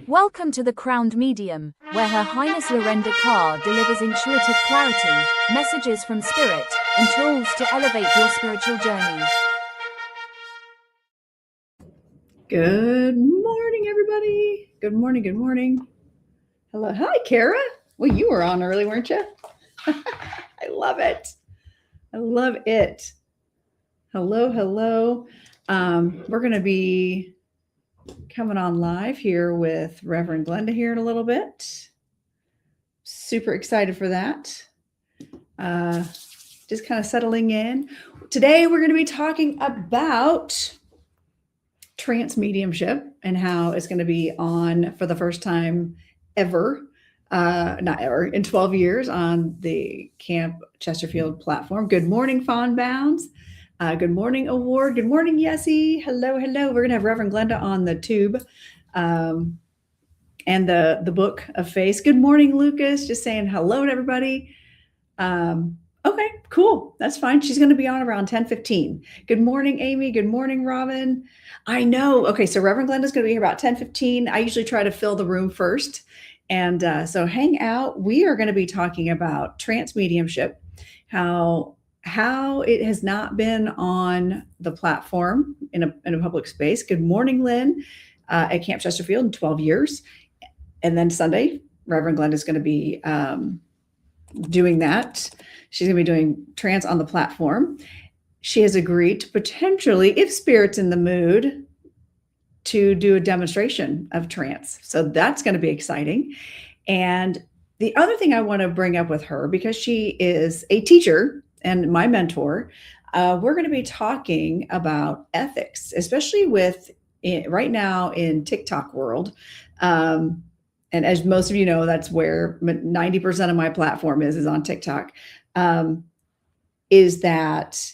Welcome to the Crowned Medium, where Her Highness Lorenda Carr delivers intuitive clarity, messages from spirit, and tools to elevate your spiritual journey. Good morning, everybody. Good morning. Good morning. Hello. Hi, Kara. Well, you were on early, weren't you? I love it. I love it. Hello. Hello. We're going to be coming on live here with Reverend Glenda here in a little bit. Super excited for that. Just kind of settling in. Today, we're going to be talking about trance mediumship and how it's going to be on for the first time ever, not ever, in 12 years on the Camp Chesterfield platform. Good morning, Fawn Bounds. Good morning, Award. Good morning, Yessie. Hello, hello. We're going to have Reverend Glenda on the tube and the Book of Face. Good morning, Lucas. Just saying hello to everybody. Okay, cool. That's fine. She's going to be on around 10:15. Good morning, Amy. Good morning, Robin. I know. Okay, so Reverend Glenda's going to be here about 10:15. I usually try to fill the room first. And so hang out. We are going to be talking about trance mediumship, how it has not been on the platform in a public space. Good morning, Lynn, at Camp Chesterfield in 12 years. And then Sunday, Reverend Glenda is going to be doing that. She's going to be doing trance on the platform. She has agreed to potentially, if Spirit's in the mood, to do a demonstration of trance. So that's going to be exciting. And the other thing I want to bring up with her, because she is a teacher and my mentor, we're going to be talking about ethics, especially with right now in TikTok world. And as most of you know, that's where 90% of my platform is on TikTok. Is that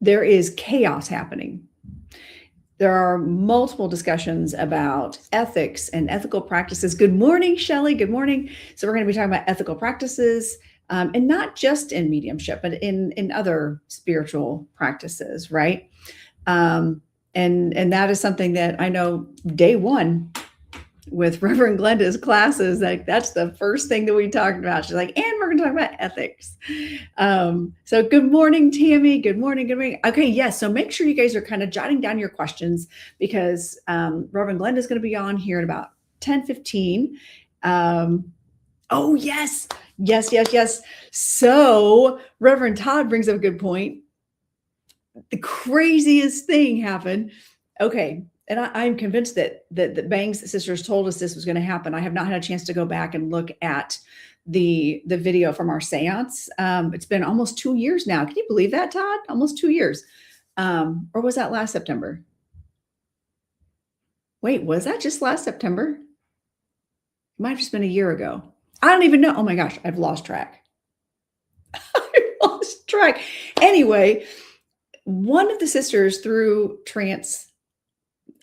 there is chaos happening. There are multiple discussions about ethics and ethical practices. Good morning, Shelley. Good morning. So we're going to be talking about ethical practices, and not just in mediumship, but in other spiritual practices, right? And that is something that I know day one with Reverend Glenda's classes, that's the first thing that we talked about. She's like, and we're going to talk about ethics. So good morning, Tammy. Good morning. Good morning. Okay. Yes. So make sure you guys are kind of jotting down your questions because Reverend Glenda is going to be on here at about 10:15. Oh, yes. Yes. So Reverend Todd brings up a good point. The craziest thing happened. Okay. And I'm convinced that the Bangs sisters told us this was going to happen. I have not had a chance to go back and look at the video from our seance. It's been almost 2 years now. Can you believe that, Todd? Almost 2 years. Or was that last September? Wait, was that just last September? It might have just been a year ago. I don't even know. Oh my gosh, I've lost track. Anyway, one of the sisters through Trance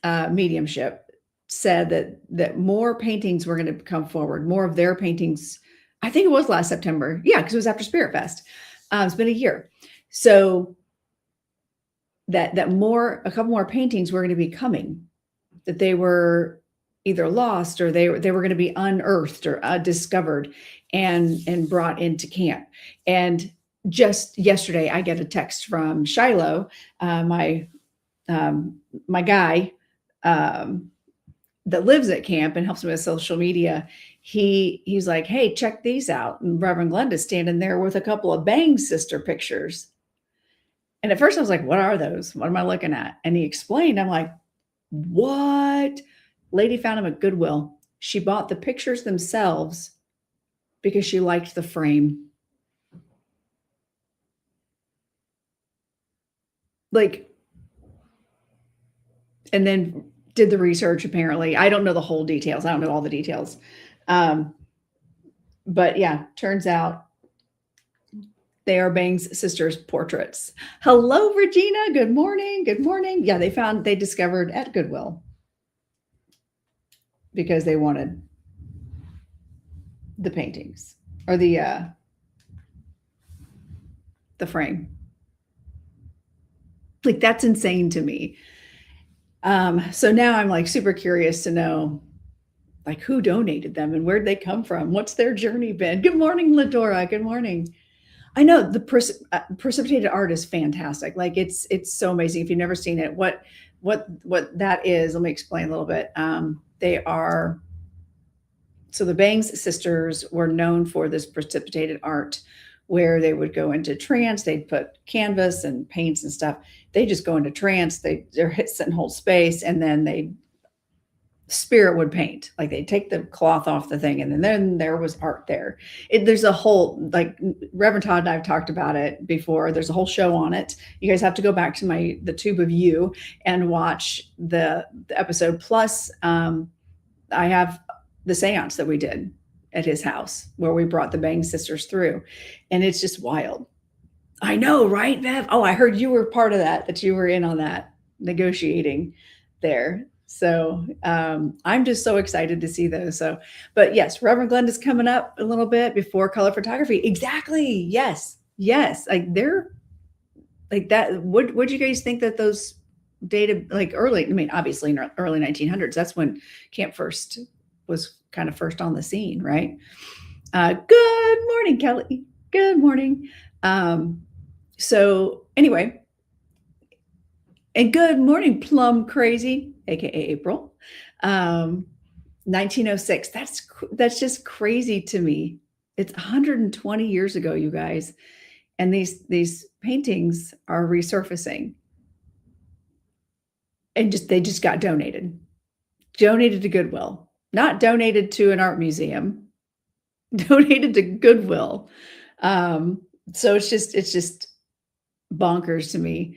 Mediumship said that more paintings were going to come forward, more of their paintings. I think it was last September. Yeah, because it was after Spirit Fest. It's been a year. So that a couple more paintings were going to be coming, that they were either lost or they were going to be unearthed or discovered and brought into camp. And just yesterday, I get a text from Shiloh, my guy, that lives at camp and helps me with social media. He's like, hey, check these out. And Reverend Glenda's standing there with a couple of Bang sister pictures. And at first I was like, what are those? What am I looking at? And he explained. I'm like, what? Lady found them at Goodwill. She bought the pictures themselves because she liked the frame. And then did the research, apparently. I don't know the whole details. I don't know all the details. But yeah, turns out they are Bang's sisters' portraits. Hello, Regina. Good morning. Good morning. Yeah, they discovered at Goodwill because they wanted the paintings or the frame. Like, that's insane to me. So now I'm like super curious to know like who donated them and where'd they come from? What's their journey been? Good morning, Ladora. Good morning. I know the precipitated art is fantastic. Like it's so amazing. If you've never seen it, what that is, let me explain a little bit. They are, so the Bangs sisters were known for this precipitated art where they would go into trance. They'd put canvas and paints and stuff. They just go into trance. They're hit, sit and hold space, and then spirit would paint. Like they'd take the cloth off the thing, and then there was art there. There's a whole, like Reverend Todd and I've talked about it before. There's a whole show on it. You guys have to go back to the Tube of You and watch the episode. Plus, I have the seance that we did at his house where we brought the Bang sisters through, and it's just wild. I know, right, Bev? Oh, I heard you were part of that you were in on that negotiating there. So I'm just so excited to see those. So, but yes, Reverend Glenda's coming up a little bit before color photography. Exactly. Yes. Like they're like that. Would you guys think that those dated like early? I mean, obviously in early 1900s, that's when camp first was kind of first on the scene, right? Good morning, Kelly. Good morning. So anyway, and good morning, Plum Crazy, aka April. 1906. That's just crazy to me. It's 120 years ago, you guys, and these paintings are resurfacing, and they just got donated to Goodwill, not donated to an art museum, donated to Goodwill. So it's just bonkers to me.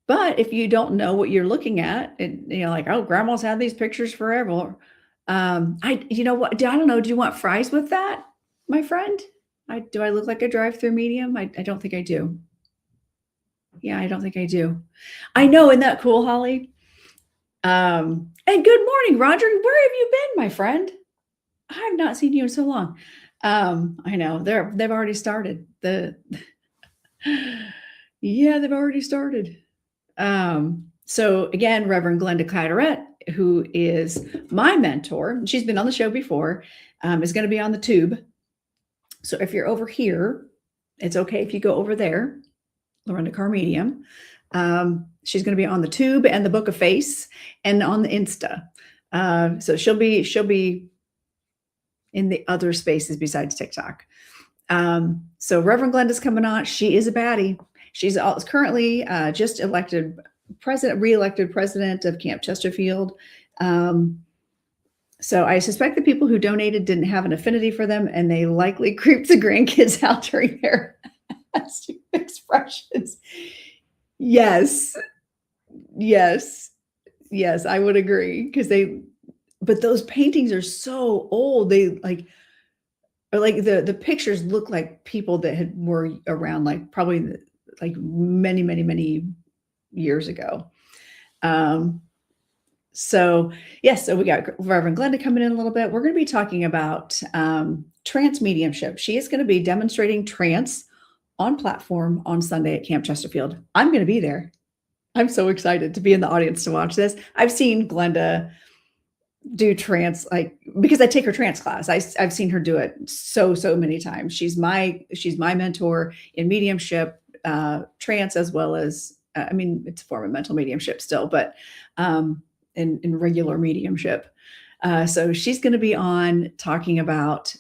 But if you don't know what you're looking at, and like, oh, grandma's had these pictures forever. You know what? I don't know. Do you want fries with that, my friend? Do I look like a drive-through medium? I don't think I do. Yeah, I don't think I do. I know. Isn't that cool, Holly? And good morning, Roger. Where have you been, my friend? I've not seen you in so long. I know they've already started yeah, they've already started. So again, Reverend Glenda Cadarette, who is my mentor, she's been on the show before, is going to be on the Tube. So if you're over here, it's okay if you go over there, Lorenda Carr Medium. She's going to be on the Tube and the Book of Face and on the Insta. So she'll be in the other spaces besides TikTok. So Reverend Glenda's coming on. She is a baddie. She's currently just re-elected president of Camp Chesterfield. So I suspect the people who donated didn't have an affinity for them, and they likely creeped the grandkids out during their expressions. Yes, I would agree, but those paintings are so old. They like the pictures look like people that were around like probably like many years ago. So yes, so we got Reverend Glenda coming in a little bit. We're going to be talking about trance mediumship. She is going to be demonstrating trance on platform on Sunday at Camp Chesterfield. I'm going to be there. I'm so excited to be in the audience to watch this. I've seen Glenda do trance, like, because I take her trance class. I've seen her do it so many times. She's my mentor in mediumship, trance, as well as I mean, it's a form of mental mediumship still, but in regular mediumship. So she's going to be on talking about.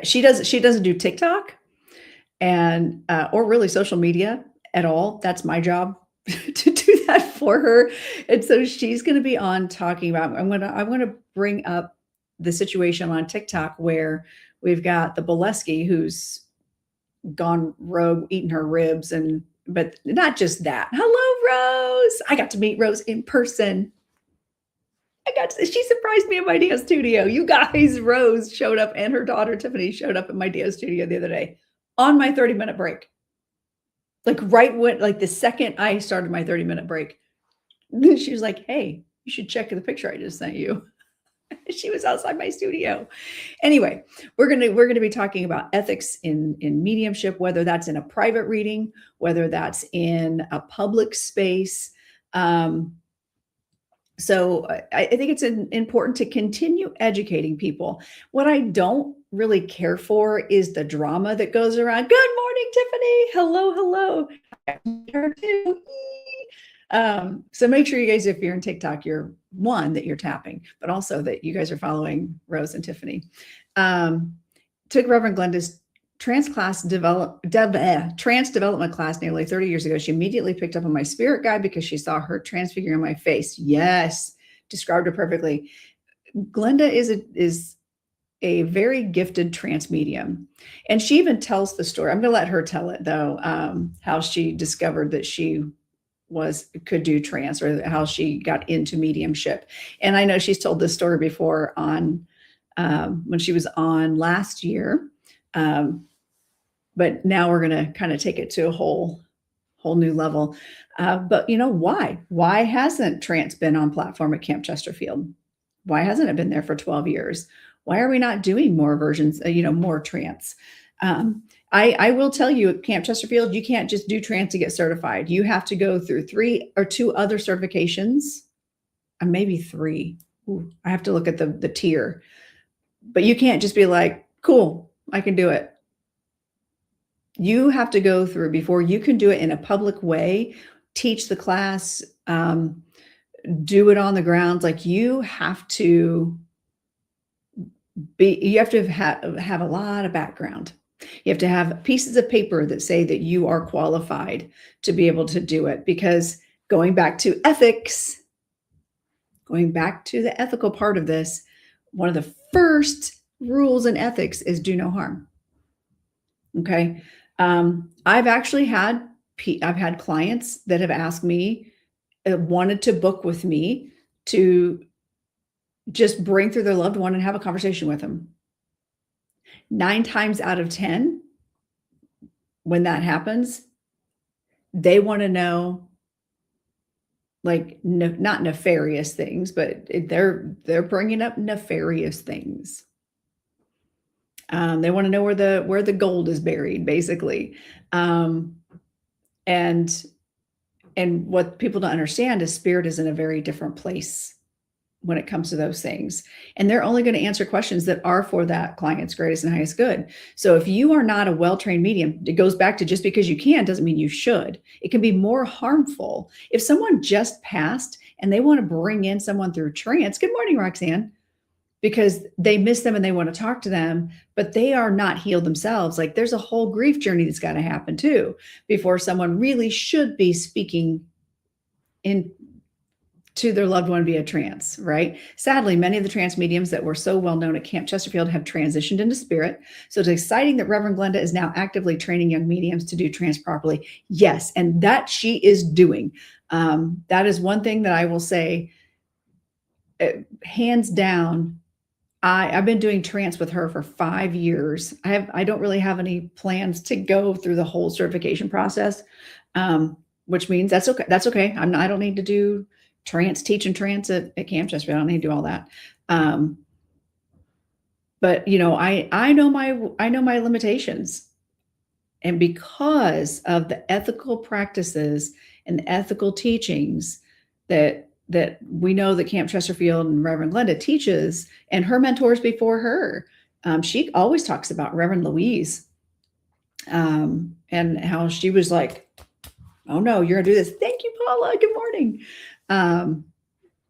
She doesn't do TikTok and or really social media at all. That's my job to do that for her. And so she's going to be on talking about. I'm going to bring up the situation on TikTok where we've got the Bolesky who's gone rogue, eating her ribs, but not just that. Hello, Rose. I got to meet Rose in person. She surprised me at my dance studio. You guys, Rose showed up and her daughter Tiffany showed up at my dance studio the other day on my 30-minute break. Like right when, like the second I started my 30-minute break, she was like, hey, you should check the picture I just sent you. She was outside my studio. Anyway, we're gonna be talking about ethics in mediumship, whether that's in a private reading, whether that's in a public space. So I think it's important to continue educating people. What I don't really care for is the drama that goes around. Good morning, Tiffany. Hello, hello. Her too. So make sure you guys, if you're in TikTok, you're one, that you're tapping, but also that you guys are following Rose and Tiffany. Took Reverend Glenda's trance development class nearly 30 years ago. She immediately picked up on my spirit guide because she saw her transfiguring my face. Yes, described her perfectly. Glenda is a very gifted trance medium, and she even tells the story. I'm going to let her tell it though, how she discovered that she could do trance, or how she got into mediumship. And I know she's told this story before on when she was on last year. But now we're going to kind of take it to a whole new level. But why hasn't trance been on platform at Camp Chesterfield? Why hasn't it been there for 12 years? Why are we not doing more versions, more trance? I will tell you, at Camp Chesterfield, you can't just do trance to get certified. You have to go through 3 or 2 other certifications, maybe 3. Ooh, I have to look at the tier. But you can't just be like, cool, I can do it. You have to go through, before you can do it in a public way, teach the class, do it on the grounds. Like, you have to have a lot of background. You have to have pieces of paper that say that you are qualified to be able to do it. Because going back to ethics, going back to the ethical part of this, one of the first rules in ethics is do no harm. Okay. I've had clients that have asked me, wanted to book with me to just bring through their loved one and have a conversation with them. 9 times out of 10, when that happens, they want to know, like, not nefarious things, but they're bringing up nefarious things. They want to know where the gold is buried, basically. And what people don't understand is spirit is in a very different place when it comes to those things. And they're only going to answer questions that are for that client's greatest and highest good. So if you are not a well-trained medium, it goes back to, just because you can doesn't mean you should. It can be more harmful. If someone just passed and they want to bring in someone through trance, good morning, Roxanne, because they miss them and they want to talk to them, but they are not healed themselves. Like, there's a whole grief journey that's got to happen too, before someone really should be speaking to their loved one via trance, right? Sadly, many of the trance mediums that were so well known at Camp Chesterfield have transitioned into spirit. So it's exciting that Reverend Glenda is now actively training young mediums to do trance properly. Yes, and that she is doing. That is one thing that I will say, hands down. I've been doing trance with her for 5 years. I don't really have any plans to go through the whole certification process, which means that's okay. That's okay. I don't need to do trance, teaching trance at Camp Chesterfield. I don't need to do all that. But I know my limitations, and because of the ethical practices and the ethical teachings that we know that Camp Chesterfield and Reverend Glenda teaches, and her mentors before her, she always talks about Reverend Louise, and how she was like, oh no, you're gonna do this. Thank you, Paula. Good morning.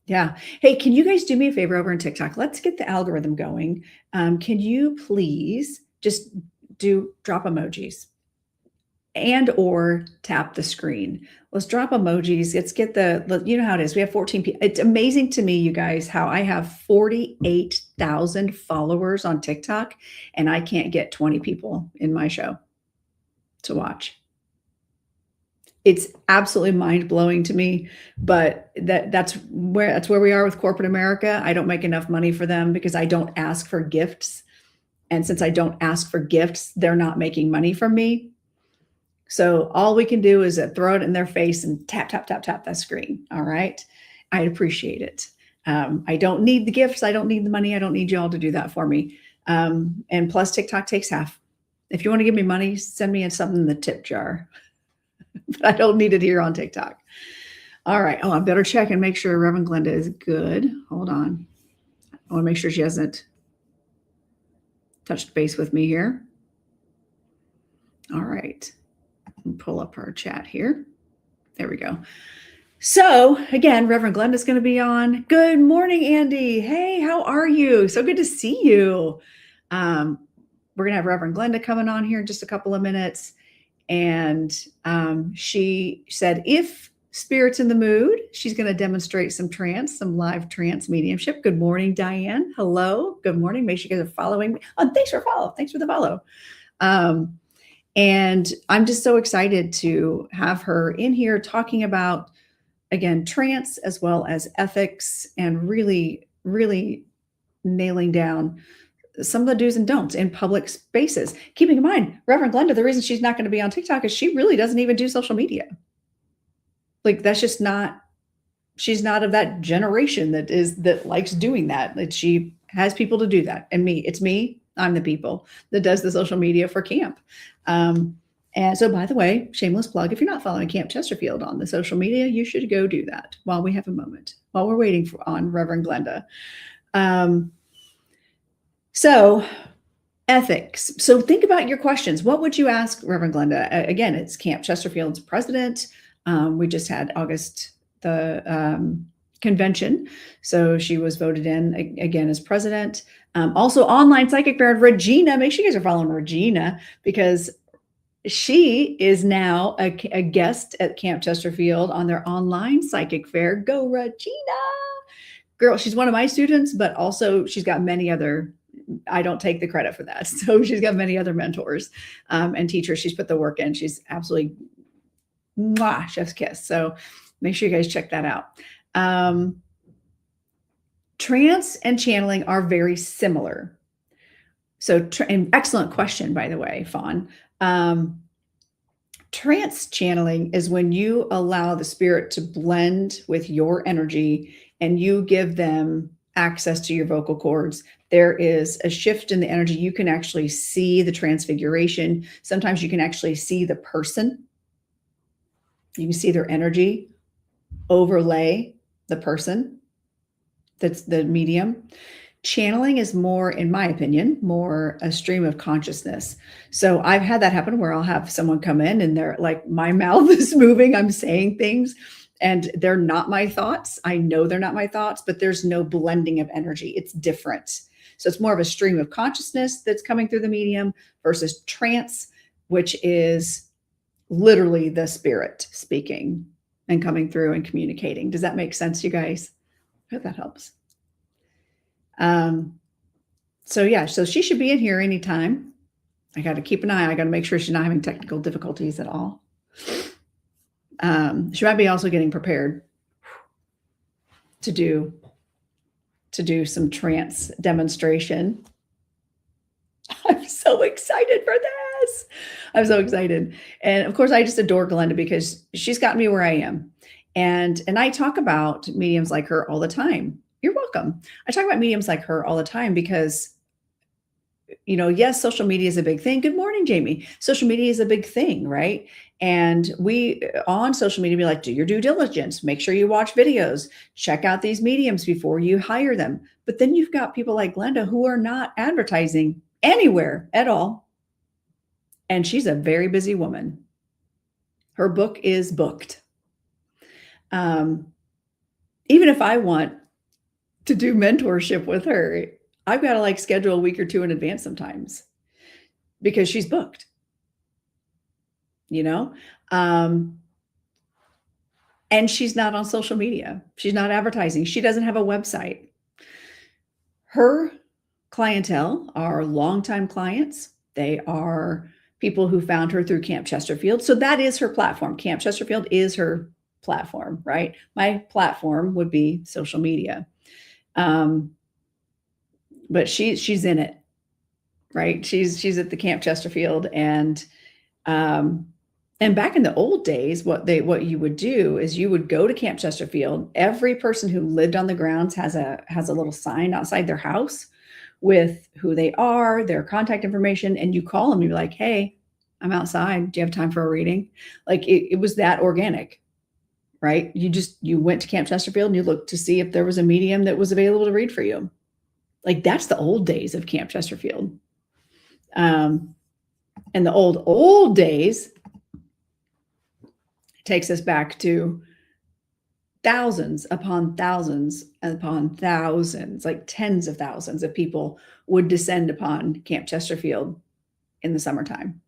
Yeah. Hey, can you guys do me a favor over on TikTok? Let's get the algorithm going. Can you please just drop emojis and or tap the screen? Let's drop emojis. Let's get you know how it is. We have 14 people. It's amazing to me, you guys, how I have 48,000 followers on TikTok and I can't get 20 people in my show to watch. It's absolutely mind-blowing to me, but that's where we are with corporate America. I don't make enough money for them because I don't ask for gifts. And since I don't ask for gifts, they're not making money from me. So all we can do is throw it in their face and tap, tap, tap, tap that screen. All right. I'd appreciate it. I don't need the gifts. I don't need the money. I don't need you all to do that for me. And plus TikTok takes half. If you want to give me money, send me something in the tip jar. But I don't need it here on TikTok. All right. Oh, I better check and make sure Reverend Glenda is good. Hold on. I want to make sure she hasn't touched base with me here. All right. Pull up our chat here. There we go. So again, Reverend Glenda is going to be on. Good morning, Andy. Hey, how are you? So good to see you. We're going to have Reverend Glenda coming on here in just a couple of minutes. And she said, if Spirit's in the mood, she's going to demonstrate some live trance mediumship. Good morning, Diane. Hello. Good morning. Make sure you guys are following me. Oh, thanks for the follow. And I'm just so excited to have her in here talking about, again, trance as well as ethics, and really, really nailing down some of the do's and don'ts in public spaces. Keeping in mind, Reverend Glenda, the reason she's not going to be on TikTok is she really doesn't even do social media. Like, that's just not, she's not of that generation that likes doing that. Like, she has people to do that. And it's me, I'm the people that does the social media for camp. And so, by the way, shameless plug, if you're not following Camp Chesterfield on the social media, you should go do that while we have a moment, while we're waiting on Reverend Glenda. So ethics. So think about your questions. What would you ask Reverend Glenda? Again, it's Camp Chesterfield's president. We just had August, the convention. So she was voted in again as president. Also online psychic fair, Regina. Make sure you guys are following Regina, because she is now a guest at Camp Chesterfield on their online psychic fair. Go Regina. Girl, she's one of my students, but also she's got many other, I don't take the credit for that. So she's got many other mentors and teachers. She's put the work in. She's absolutely chef's kiss. So make sure you guys check that out. Trance and channeling are very similar. So, and excellent question, by the way, Fawn. Trance channeling is when you allow the spirit to blend with your energy and you give them access to your vocal cords. There is a shift in the energy. You can actually see the transfiguration. Sometimes you can actually see the person. You can see their energy overlay the person. That's the medium. Channeling is more, in my opinion, more a stream of consciousness. So I've had that happen where I'll have someone come in and they're like, my mouth is moving, I'm saying things, and they're not my thoughts. I know they're not my thoughts, but there's no blending of energy. It's different. So it's more of a stream of consciousness that's coming through the medium versus trance, which is literally the spirit speaking and coming through and communicating. Does that make sense, you guys? I hope that helps. So yeah, so she should be in here anytime. I got to keep an eye. I got to make sure she's not having technical difficulties at all. She might be also getting prepared to do some trance demonstration. I'm so excited for this. I'm so excited. And of course, I just adore Glenda because she's gotten me where I am. And I talk about mediums like her all the time. You're welcome. I talk about mediums like her all the time because, you know, yes, social media is a big thing. Good morning, Jamie. Social media is a big thing, right? And we on social media be like, do your due diligence, make sure you watch videos, check out these mediums before you hire them. But then you've got people like Glenda who are not advertising anywhere at all. And she's a very busy woman. Her book is booked. Even if I want to do mentorship with her, I've got to like schedule a week or two in advance sometimes because she's booked, you know? And she's not on social media. She's not advertising. She doesn't have a website. Her clientele are longtime clients. They are people who found her through Camp Chesterfield. So that is her platform. Camp Chesterfield is her platform, right? My platform would be social media. But she's in it, right? She's at the Camp Chesterfield, and back in the old days, what you would do is you would go to Camp Chesterfield. Every person who lived on the grounds has a little sign outside their house with who they are, their contact information, and you call them. You're like, "Hey, I'm outside. Do you have time for a reading?" Like it was that organic, right? You went to Camp Chesterfield and you looked to see if there was a medium that was available to read for you. Like that's the old days of Camp Chesterfield. And the old days takes us back to thousands upon thousands upon thousands, like tens of thousands of people would descend upon Camp Chesterfield in the summertime.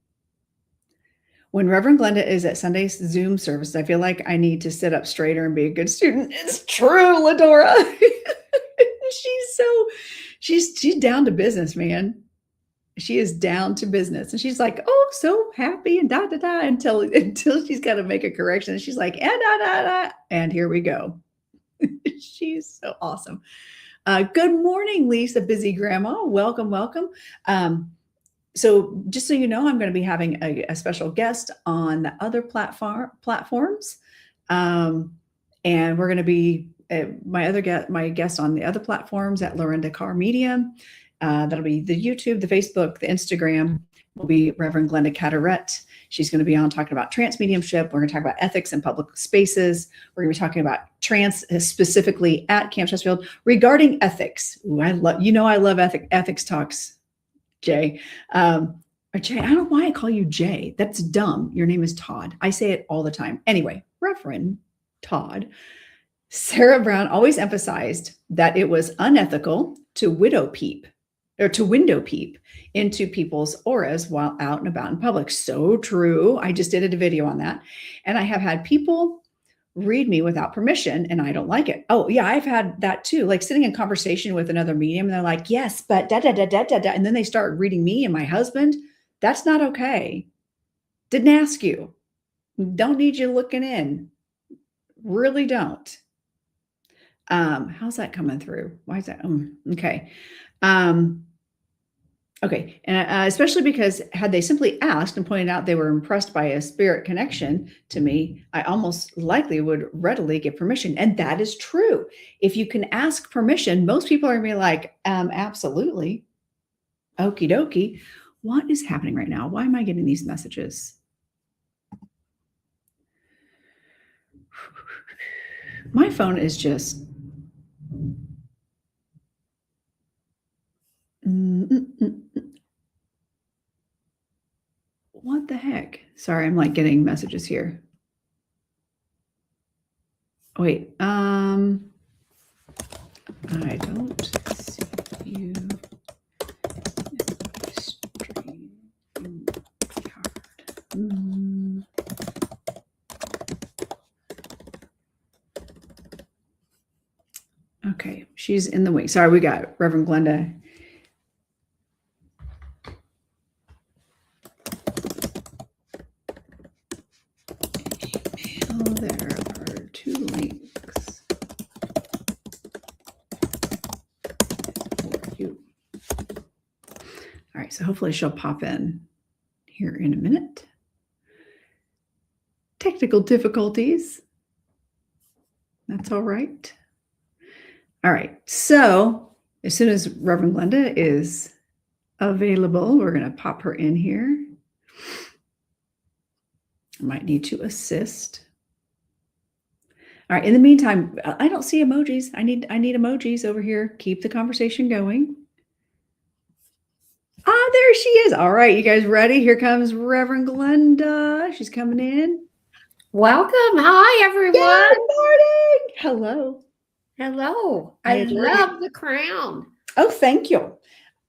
When Reverend Glenda is at Sunday's Zoom service, I feel like I need to sit up straighter and be a good student. It's true, Ladora. she's down to business, man. She is down to business. And she's like, oh, so happy and until she's got to make a correction. And she's like, and and here we go. She's so awesome. Good morning, Lisa, busy grandma. Welcome. So just so you know, I'm going to be having a special guest on the other platforms. And we're going to be my guest on the other platforms at Lorenda Carr Medium. That'll be the YouTube, the Facebook, the Instagram will be Reverend Glenda Cadarette. She's going to be on talking about trance mediumship. We're going to talk about ethics in public spaces. We're going to be talking about trance specifically at Camp Chesterfield regarding ethics. Ooh, I love ethics talks, Jay. Or Jay, I don't know why I call you Jay. That's dumb. Your name is Todd. I say it all the time. Anyway, Reverend Todd. Sarah Brown always emphasized that it was unethical to window peep into people's auras while out and about in public. So true. I just did a video on that. And I have had people read me without permission and I don't like it. Oh yeah, I've had that too. Like sitting in conversation with another medium and they're like, yes, but da. And then they start reading me and my husband. That's not okay. Didn't ask you. Don't need you looking in. Really don't. How's that coming through? Why is that? Okay. Okay. And especially because had they simply asked and pointed out they were impressed by a spirit connection to me, I almost likely would readily give permission. And that is true. If you can ask permission, most people are going to be like, absolutely. Okie dokie. What is happening right now? Why am I getting these messages? My phone is just what the heck? Sorry, I'm like getting messages here. Wait, I don't see you. Stream card. Okay, she's in the wing. Sorry, we got Reverend Glenda. Email, there are 2 links for you. All right, so hopefully she'll pop in here in a minute. Technical difficulties. That's all right. All right, so as soon as Reverend Glenda is available, we're going to pop her in here. I might need to assist. All right, in the meantime, I don't see emojis. I need emojis over here. Keep the conversation going. Ah, there she is. All right, you guys ready? Here comes Reverend Glenda. She's coming in. Welcome. Hi, everyone. Good morning. Hello. Hello. I love the crown. Oh, thank you.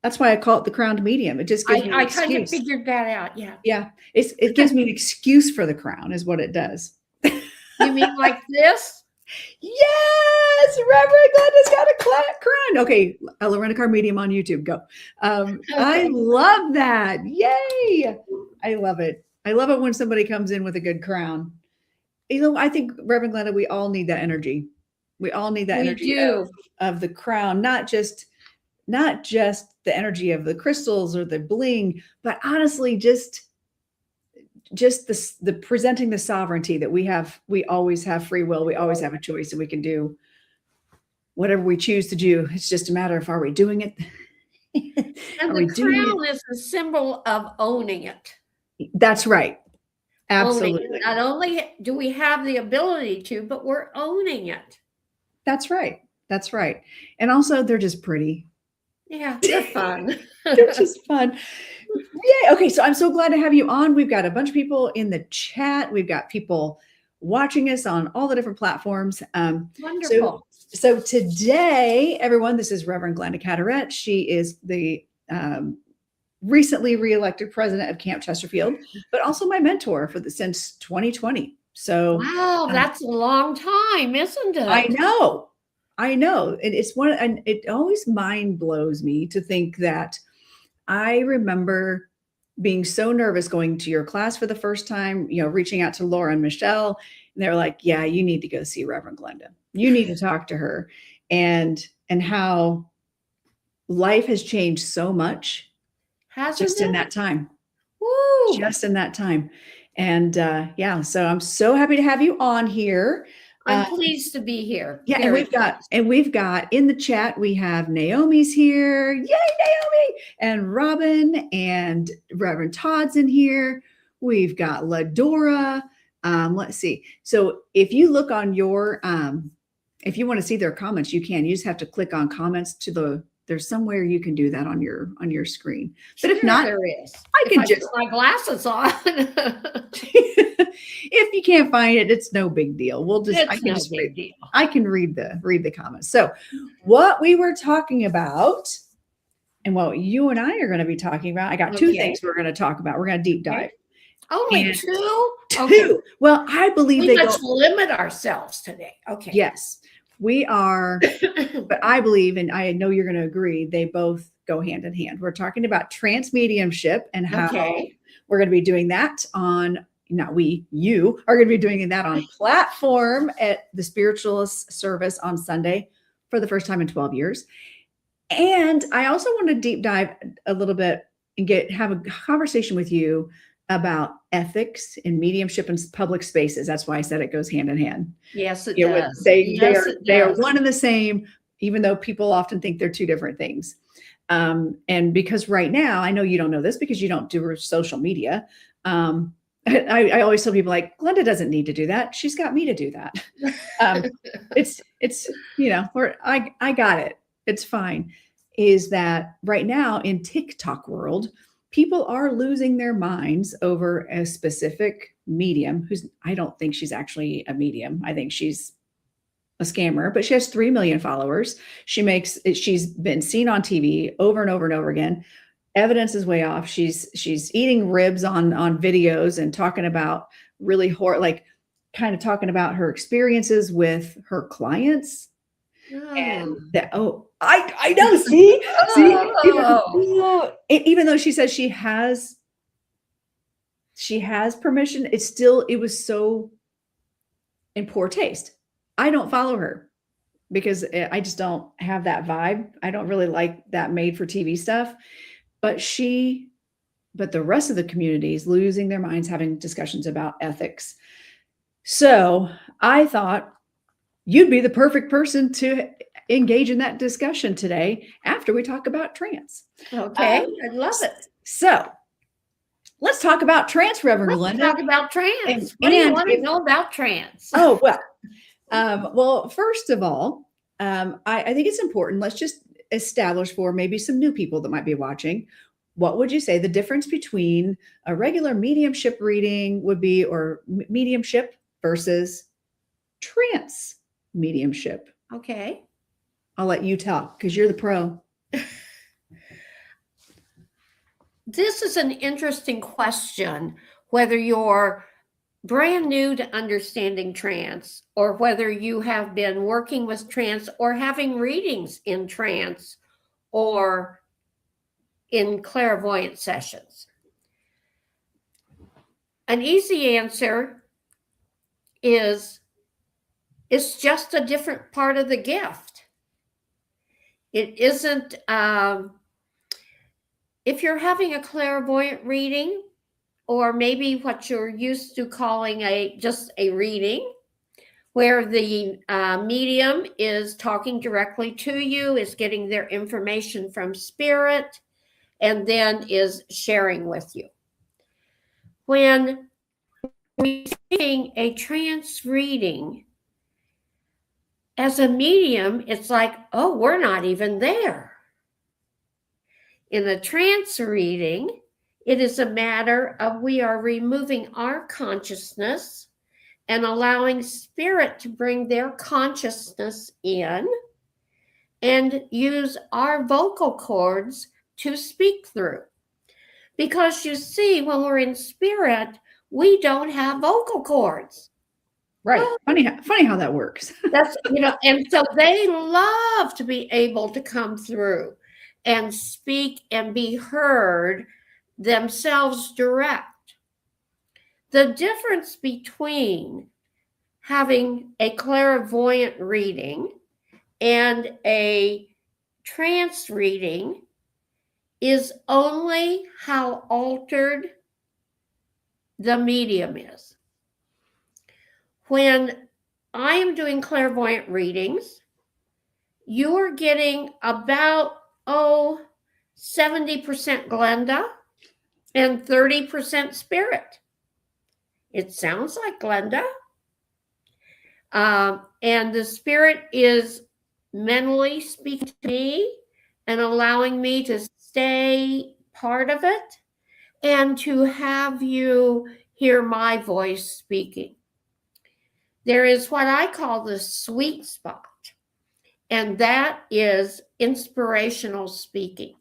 That's why I call it the crowned medium. It just gives me an excuse. I kind of figured that out. Yeah. Yeah. It gives me an excuse for the crown is what it does. You mean like this? Yes. Reverend Glenda's got a crown. Okay. Lorenda Carr Medium on YouTube. Go. Okay. I love that. Yay. I love it. I love it when somebody comes in with a good crown. You know, I think Reverend Glenda, we all need that energy. We all need that energy of the crown, not just the energy of the crystals or the bling, but honestly, just the presenting the sovereignty that we have. We always have free will. We always have a choice, and we can do whatever we choose to do. It's just a matter of, are we doing it? And the crown is a symbol of owning it. That's right. Absolutely. Not only do we have the ability to, but we're owning it. That's right. That's right. And also, they're just pretty. Yeah, they're fun. They're just fun. Yay. Okay, so I'm so glad to have you on. We've got a bunch of people in the chat. We've got people watching us on all the different platforms. Wonderful. So today, everyone, this is Reverend Glenda Cadarette. She is the recently reelected president of Camp Chesterfield, but also my mentor since 2020. So wow, that's a long time, isn't it? I know. And and it always mind blows me to think that I remember being so nervous going to your class for the first time, reaching out to Laura and Michelle, and they were like, yeah, you need to go see Reverend Glenda. You need to talk to her. And how life has changed so much just in that time. Woo. Just in that time. And so I'm so happy to have you on here. I'm pleased to be here. Yeah, and we've got in the chat, we have Naomi's here. Yay, Naomi! And Robin and Reverend Todd's in here. We've got Ladora. Let's see. So if you look on your if you want to see their comments, you can. You just have to click on comments there's somewhere you can do that on your screen. But if not, there is. I can just put my glasses on. If you can't find it, it's no big deal. I can read the comments. So what we were talking about and what you and I are going to be talking about, I got two things we're going to talk about. We're going to deep dive. Only two? Okay. Well, I believe we must limit ourselves today. Okay. Yes, we are. But I believe, and I know you're going to agree, they both go hand in hand. We're talking about trance mediumship and how we're going to be doing that on, you are going to be doing that on platform at the Spiritualist service on Sunday for the first time in 12 years. And I also want to deep dive a little bit and have a conversation with you about ethics in mediumship and public spaces. That's why I said it goes hand in hand. Yes, it does. They are one and the same, even though people often think they're two different things. And because right now, I know you don't know this because you don't do social media. I always tell people like, Glenda doesn't need to do that. She's got me to do that. It's I got it. It's fine. Is that right now in TikTok world, people are losing their minds over a specific medium I don't think she's actually a medium. I think she's a scammer, but she has 3 million followers. She's been seen on TV over and over and over again. Evidence is way off. She's eating ribs on videos and talking about really kind of talking about her experiences with her clients. And that, I know. See, even though she says she has permission, it was so in poor taste. I don't follow her because I just don't have that vibe. I don't really like that made for TV stuff. But the rest of the community is losing their minds having discussions about ethics. So I thought you'd be the perfect person to engage in that discussion today after we talk about trance. Okay, I love it. So let's talk about trance, Reverend Glenda. Let's talk about trance. What do you want to know about trance? Oh, well, first of all, I think it's important. Let's just establish for maybe some new people that might be watching. What would you say the difference between a regular mediumship reading would be, or mediumship versus trance mediumship? Okay. I'll let you talk because you're the pro. This is an interesting question, whether you're brand new to understanding trance or whether you have been working with trance or having readings in trance or in clairvoyant sessions. An easy answer is it's just a different part of the gift. It isn't, if you're having a clairvoyant reading, or maybe what you're used to calling just a reading, where the medium is talking directly to you, is getting their information from spirit, and then is sharing with you. When receiving a trance reading, as a medium, it's like, oh, we're not even there. In a trance reading, it is a matter of we are removing our consciousness and allowing spirit to bring their consciousness in and use our vocal cords to speak through. Because you see, when we're in spirit, we don't have vocal cords. Right. Funny how that works. That's, and so they love to be able to come through and speak and be heard themselves direct. The difference between having a clairvoyant reading and a trance reading is only how altered the medium is. When I am doing clairvoyant readings, you're getting about, 70% Glenda and 30% spirit. It sounds like Glenda. And the spirit is mentally speaking to me and allowing me to stay part of it and to have you hear my voice speaking. There is what I call the sweet spot, and that is inspirational speaking.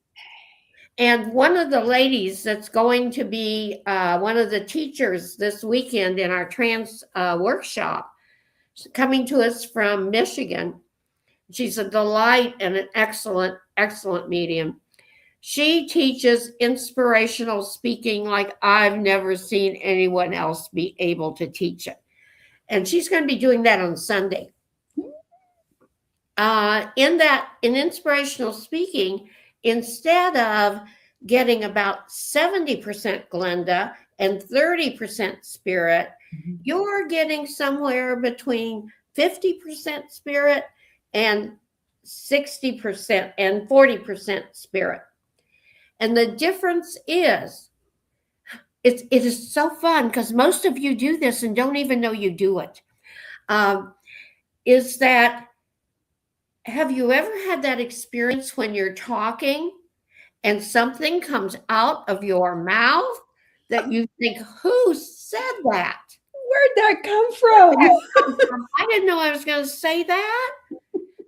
And one of the ladies that's going to be one of the teachers this weekend in our trance workshop, coming to us from Michigan, she's a delight and an excellent, excellent medium. She teaches inspirational speaking like I've never seen anyone else be able to teach it. And she's going to be doing that on Sunday. In inspirational speaking, instead of getting about 70% Glenda and 30% spirit, you're getting somewhere between 50% spirit and 60% and 40% spirit. And the difference is, it is so fun because most of you do this and don't even know you do it. Is that, have you ever had that experience when you're talking and something comes out of your mouth that you think, who said that? Where'd that come from? I didn't know I was going to say that.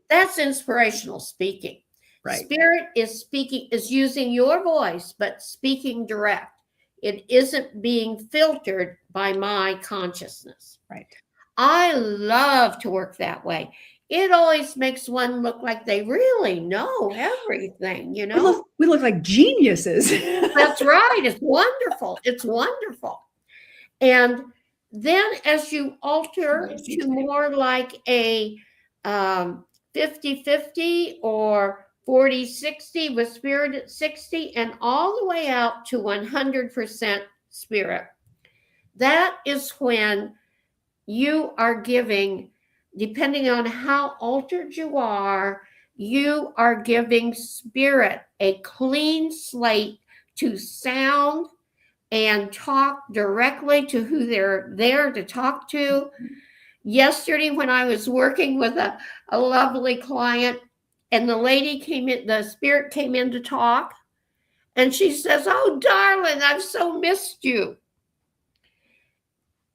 That's inspirational speaking. Right. Spirit is using your voice, but speaking direct. It isn't being filtered by my consciousness. Right. I love to work that way. It always makes one look like they really know everything, We look like geniuses. That's right. It's wonderful. It's wonderful. And then as you alter to more like a 50-50 or 40-60 with spirit at 60 and all the way out to 100% spirit, that is when you are giving, depending on how altered you are giving spirit a clean slate to sound and talk directly to who they're there to talk to. Yesterday, when I was working with a lovely client, and the lady came in, the spirit came in to talk, and she says, "Oh, darling, I've so missed you."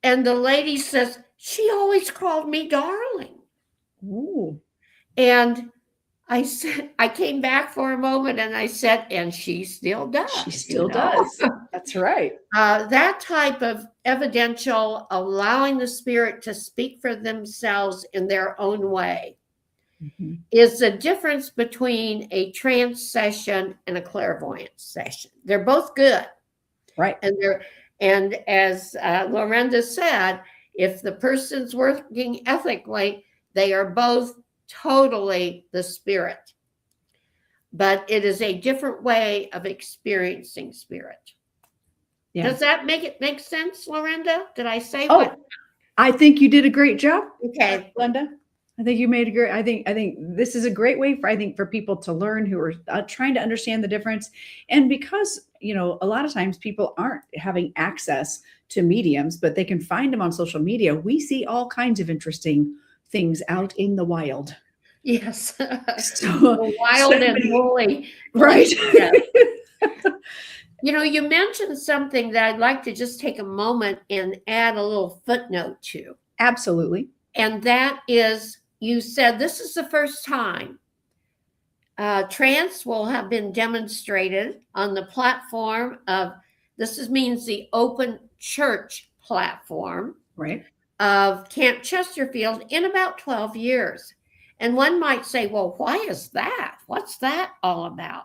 And the lady says, "She always called me darling." Ooh. And I said, I came back for a moment and I said, and she still does. She still does. That's right. That type of evidential, allowing the spirit to speak for themselves in their own way, is the difference between a trance session and a clairvoyance session. They're both good. Right. And as Lorenda said, if the person's working ethically, they are both totally the spirit. But it is a different way of experiencing spirit. Yeah. Does that make sense, Lorenda? Did I say what? I think you did a great job. Okay, Glenda. I think you made a great, I think this is a great way for people to learn who are trying to understand the difference. And because, a lot of times people aren't having access to mediums, but they can find them on social media. We see all kinds of interesting things out in the wild. Yes. So Wild and woolly. right. Yes. You mentioned something that I'd like to just take a moment and add a little footnote to. Absolutely. And that is, you said this is the first time trance will have been demonstrated on the platform of, means the open church platform, right, of Camp Chesterfield in about 12 years. And one might say, well, why is that? What's that all about?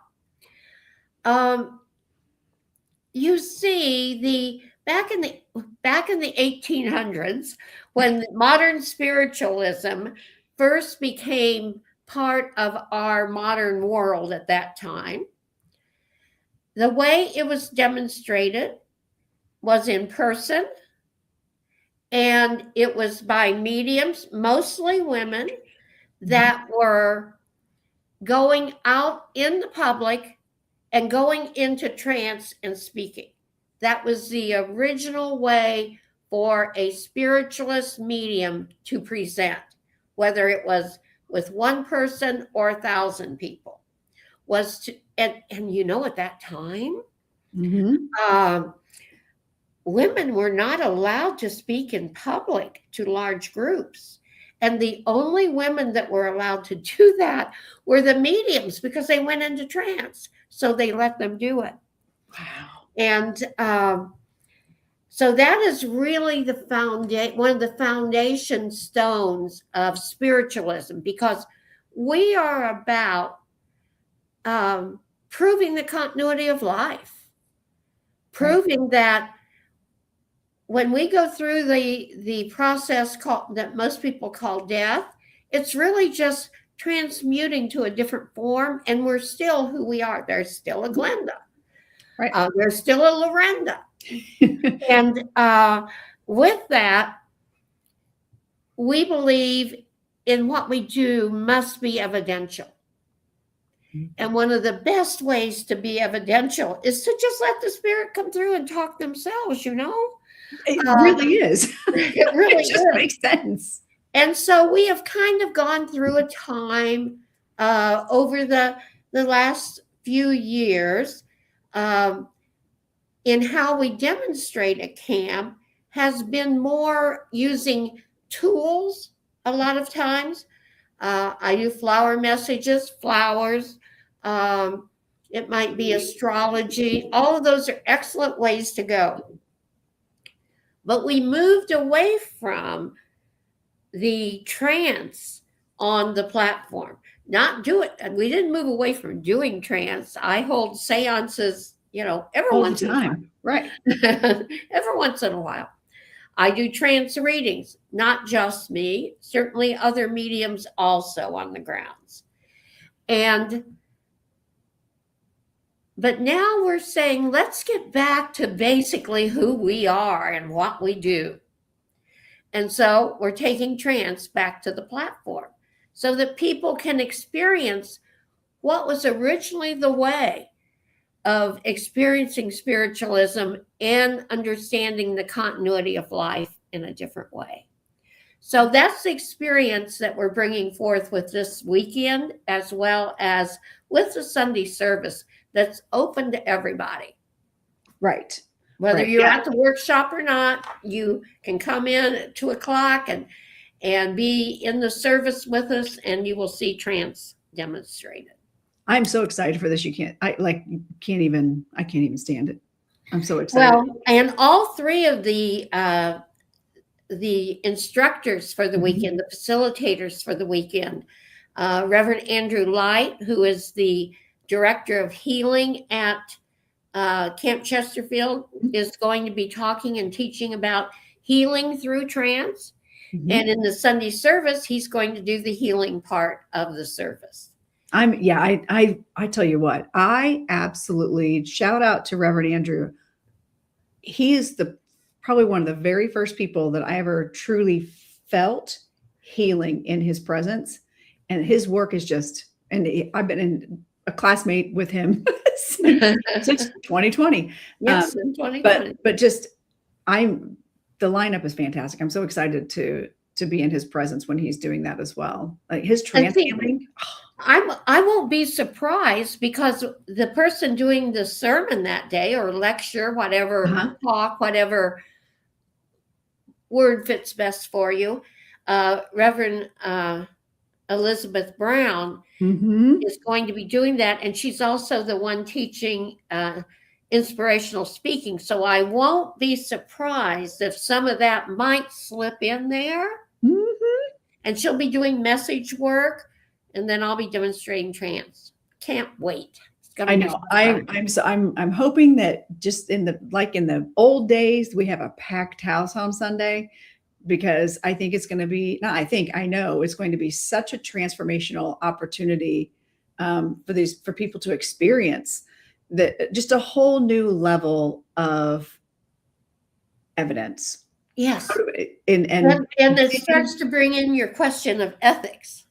You see, back in the 1800s, when modern spiritualism first became part of our modern world at that time, the way it was demonstrated was in person, and it was by mediums, mostly women, that were going out in the public and going into trance and speaking. That was the original way for a spiritualist medium to present, whether it was with one person or 1,000 people. And at that time, women were not allowed to speak in public to large groups. And the only women that were allowed to do that were the mediums, because they went into trance. So they let them do it. Wow. And so that is really one of the foundation stones of spiritualism, because we are about proving the continuity of life, proving that when we go through the process that most people call death, it's really just transmuting to a different form, and we're still who we are. There's still a Glenda. Right. There's still a Lorenda. And with that, we believe in what we do must be evidential. And one of the best ways to be evidential is to just let the spirit come through and talk themselves, It really is. It really just makes sense. And so we have kind of gone through a time over the last few years in how we demonstrate at camp has been more using tools a lot of times. I do flower messages, flowers. It might be astrology. All of those are excellent ways to go. But we moved away from the trance on the platform. We didn't move away from doing trance. I hold seances, every once in a while. Right. Every once in a while. I do trance readings, not just me, certainly other mediums also on the grounds. But now we're saying, let's get back to basically who we are and what we do. And so we're taking trance back to the platform so that people can experience what was originally the way of experiencing spiritualism and understanding the continuity of life in a different way. So that's the experience that we're bringing forth with this weekend, as well as with the Sunday service that's open to everybody. Right. Whether you're at the workshop or not, you can come in at 2:00 and be in the service with us, and you will see trance demonstrated. I'm so excited for this. I can't even stand it. I'm so excited. Well, and all three of the instructors for the weekend, the facilitators for the weekend, Reverend Andrew Light, who is the director of healing at Camp Chesterfield, is going to be talking and teaching about healing through trance. And in the Sunday service, he's going to do the healing part of the service. I tell you what, I absolutely shout out to Reverend Andrew. He is probably one of the very first people that I ever truly felt healing in his presence, and his work is I've been a classmate with him since 2020. Yes, in 2020. But just the lineup is fantastic. I'm so excited to be in his presence when he's doing that as well. Like his trance healing. I won't be surprised, because the person doing the sermon that day, or lecture, whatever, talk, whatever word fits best for you, Reverend Elizabeth Brown is going to be doing that. And she's also the one teaching inspirational speaking. So I won't be surprised if some of that might slip in there. And she'll be doing message work, and then I'll be demonstrating trance. Can't wait. I know. I'm hoping that just in the old days, we have a packed house on Sunday, because I think it's going to be, I know it's going to be such a transformational opportunity for people to experience that, just a whole new level of evidence. Yes. And it starts to bring in your question of ethics.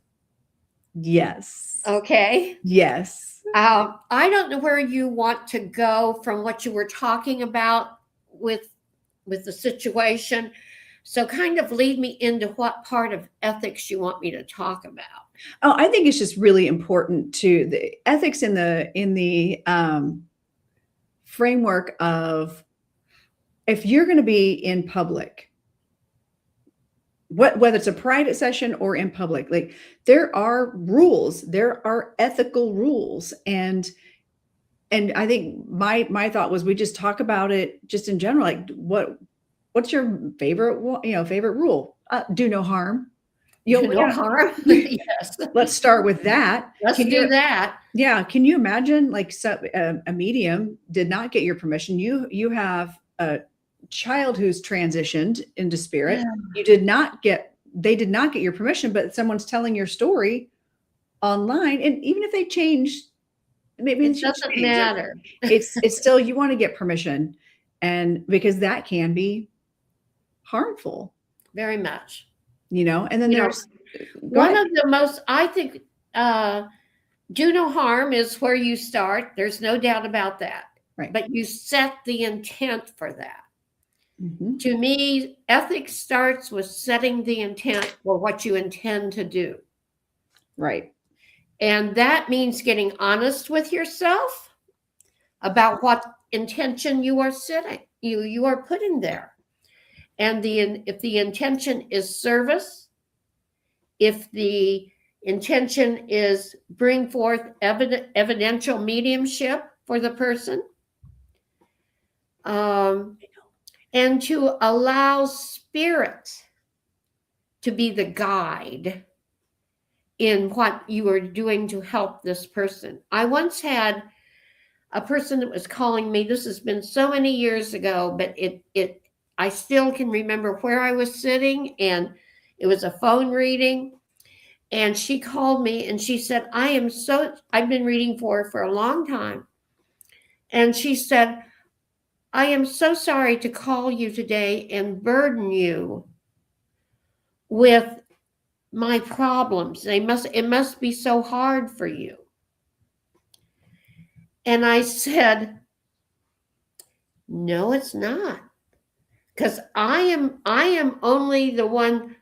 Yes. Okay. Yes. I don't know where you want to go from what you were talking about with the situation. So kind of lead me into what part of ethics you want me to talk about. Oh, I think it's just really important to the ethics in the framework of, if you're going to be in public, whether it's a private session or in public, like there are rules, there are ethical rules. And I think my thought was, we just talk about it just in general. Like what's your favorite rule? Do no harm. Do no harm. Yes. Let's start with that. Let's do that. Yeah. Can you imagine, like, a medium did not get your permission? You have a child who's transitioned into spirit. Yeah. They did not get your permission, but someone's telling your story online. And even if they change, maybe it doesn't matter. It's still, you want to get permission, and because that can be harmful. Very much. And then there's one of the most, I think, do no harm is where you start. There's no doubt about that. Right. But you set the intent for that. To me, ethics starts with setting the intent for what you intend to do. Right. And that means getting honest with yourself about what intention you are setting, you are putting there. And if the intention is service, if the intention is bring forth evidential mediumship for the person, and to allow spirit to be the guide in what you are doing to help this person. I once had a person that was calling me. This has been so many years ago, but I still can remember where I was sitting, and it was a phone reading. And she called me and she said, I've been reading for her for a long time. And she said, I am so sorry to call you today and burden you with my problems. It must be so hard for you. And I said, no, it's not. Because I am only the one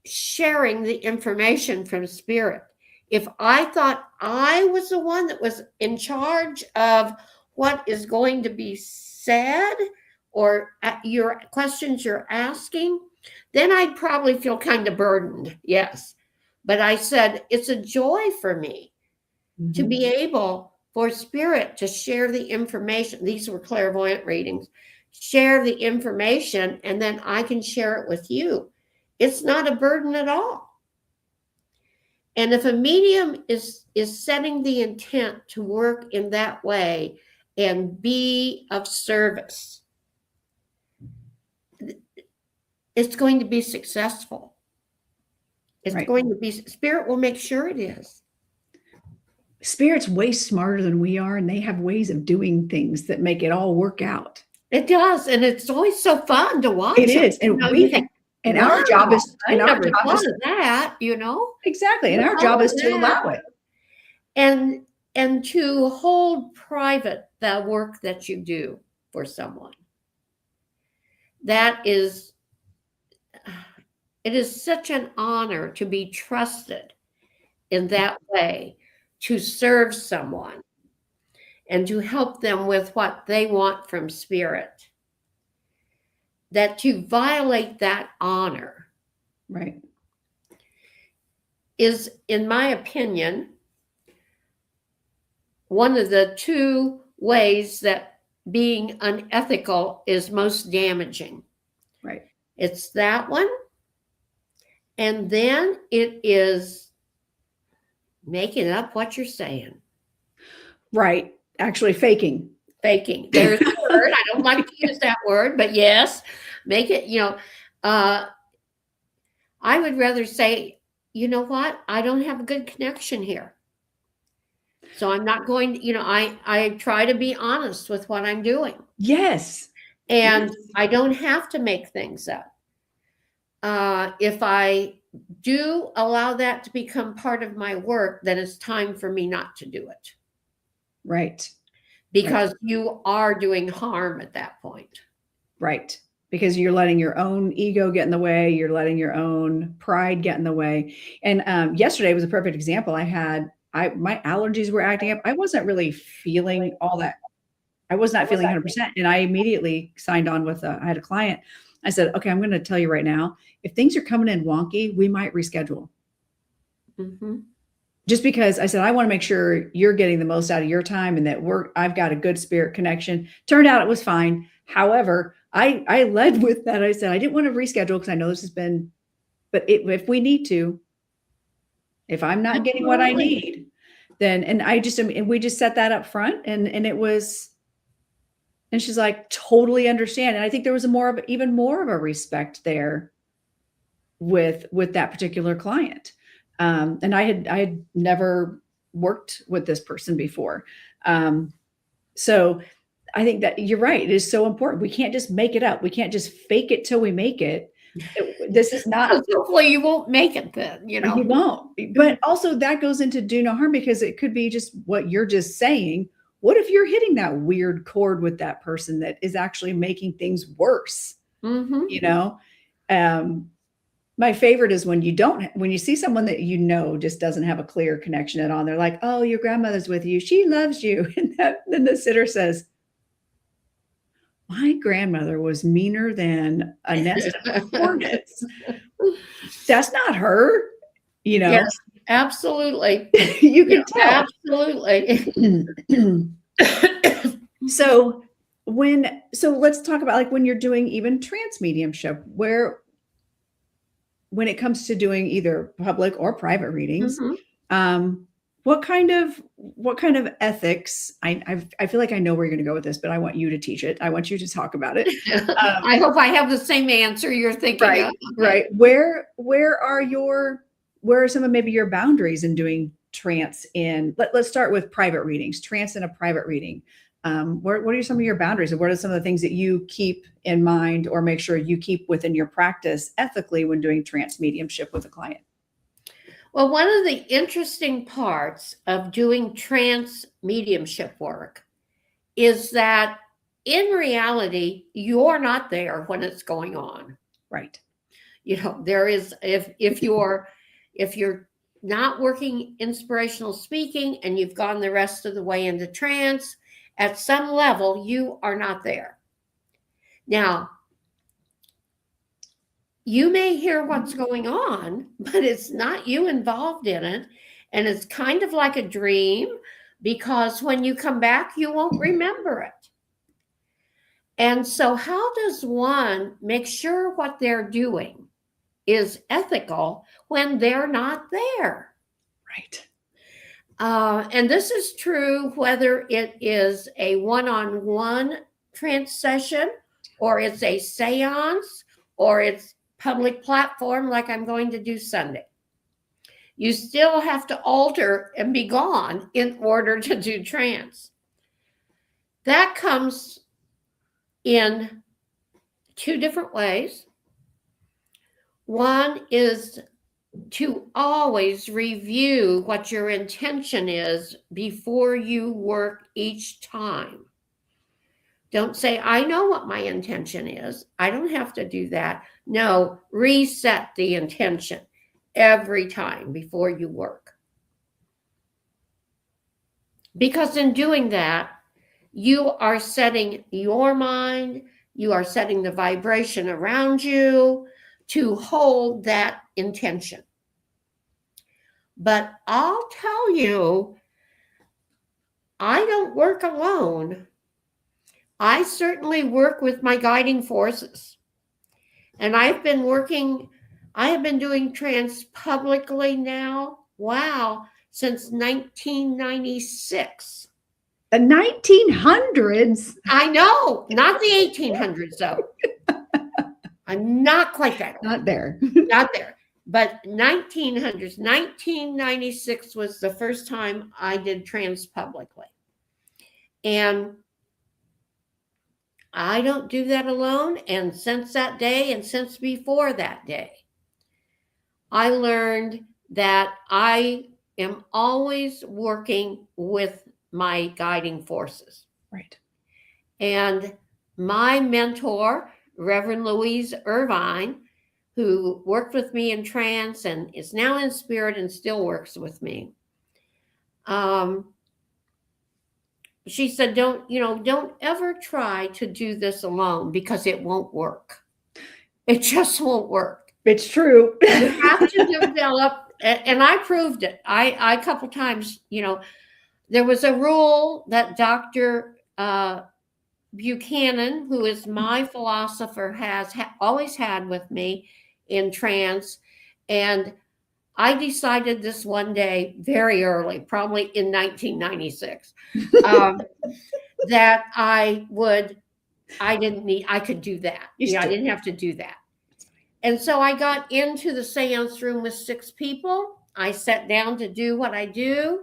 sharing the information from spirit. If I thought I was the one that was in charge of what is going to be said or your questions you're asking, then I'd probably feel kind of burdened. Yes. But I said, it's a joy for me to be able for spirit to share the information. These were clairvoyant readings. Share the information, and then I can share it with you. It's not a burden at all. And if a medium is setting the intent to work in that way and be of service, it's going to be successful. It's going to be, spirit will make sure it is. Spirit's way smarter than we are, and they have ways of doing things that make it all work out. It does, and it's always so fun to watch. It is, and our job is, that, exactly, and our job is to allow it, and to hold private the work that you do for someone. it is such an honor to be trusted in that way, to serve someone and to help them with what they want from spirit. That to violate that honor, right, is, in my opinion, one of the two ways that being unethical is most damaging. right. It's that one. And then it is making up what you're saying. Right. Actually faking. Faking. There's a word. I don't like to use that word, but yes, make it, I would rather say, you know what? I don't have a good connection here. So I'm not going to, I try to be honest with what I'm doing. Yes. And I don't have to make things up. If I do allow that to become part of my work, then it's time for me not to do it. Right. Because you are doing harm at that point. Right. Because you're letting your own ego get in the way. You're letting your own pride get in the way. And yesterday was a perfect example. My allergies were acting up. I wasn't really feeling all that. I was not feeling 100%. And I immediately signed on with I had a client. I said, okay, I'm going to tell you right now, if things are coming in wonky, we might reschedule. Mm-hmm. Just because I said, I want to make sure you're getting the most out of your time and that I've got a good spirit connection. Turned out it was fine. However, I led with that. I said, I didn't want to reschedule because I know this has been, but if we need to, if I'm not getting what I need, then, and we just set that up front and it was, and she's like, totally understand. And I think there was even more of a respect there with that particular client. And I had never worked with this person before. So I think that you're right. It is so important. We can't just make it up. We can't just fake it till we make it. This is not. Hopefully you won't make it then, You won't. But also that goes into do no harm because it could be just what you're just saying. What if you're hitting that weird chord with that person that is actually making things worse? Mm-hmm. My favorite is when you see someone that just doesn't have a clear connection at all. They're like, oh, your grandmother's with you. She loves you. And then the sitter says, my grandmother was meaner than a nest of hornets. That's not her, Yes, absolutely. You can tell. Absolutely. So let's talk about like when you're doing even trance mediumship, when it comes to doing either public or private readings, Mm-hmm. what kind of ethics? I feel like I know where you're going to go with this, but I want you to teach it. I want you to talk about it. I hope I have the same answer you're thinking right, of. Right. Where are some of maybe your boundaries in doing trance let's start with private readings, trance in a private reading. What are some of your boundaries and what are some of the things that you keep in mind or make sure you keep within your practice ethically when doing trance mediumship with a client? Well, one of the interesting parts of doing trance mediumship work is that in reality, you're not there when it's going on. Right. There is, if you're not working inspirational speaking and you've gone the rest of the way into trance, at some level, you are not there. Now, you may hear what's going on, but it's not you involved in it. And it's kind of like a dream because when you come back, you won't remember it. And so how does one make sure what they're doing is ethical when they're not there? Right. And this is true whether it is a one-on-one trance session or it's a seance or it's public platform like I'm going to do Sunday. You still have to alter and be gone in order to do trance. That comes in two different ways. One is to always review what your intention is before you work each time. Don't say, I know what my intention is. I don't have to do that. No, reset the intention every time before you work. Because in doing that, you are setting your mind, you are setting the vibration around you to hold that intention. But I'll tell you, I don't work alone. I certainly work with my guiding forces. And I have been doing trance publicly now, since 1996. The 1900s. I know, not the 1800s though. I'm not quite that old. Not there. Not there. But 1900s, 1996 was the first time I did trance publicly. And I don't do that alone. And since that day, and since before that day, I learned that I am always working with my guiding forces. Right. And my mentor, Reverend Louise Irvine, who worked with me in trance and is now in spirit and still works with me. She said, don't ever try to do this alone because it won't work. It just won't work. It's true. You have to develop, and I proved it. I a couple times, there was a rule that Dr. Buchanan, who is my philosopher, has always had with me in trance. And I decided this one day very early, probably in 1996, that I could do that. I didn't have to do that. And so I got into the seance room with 6 people. I sat down to do what I do.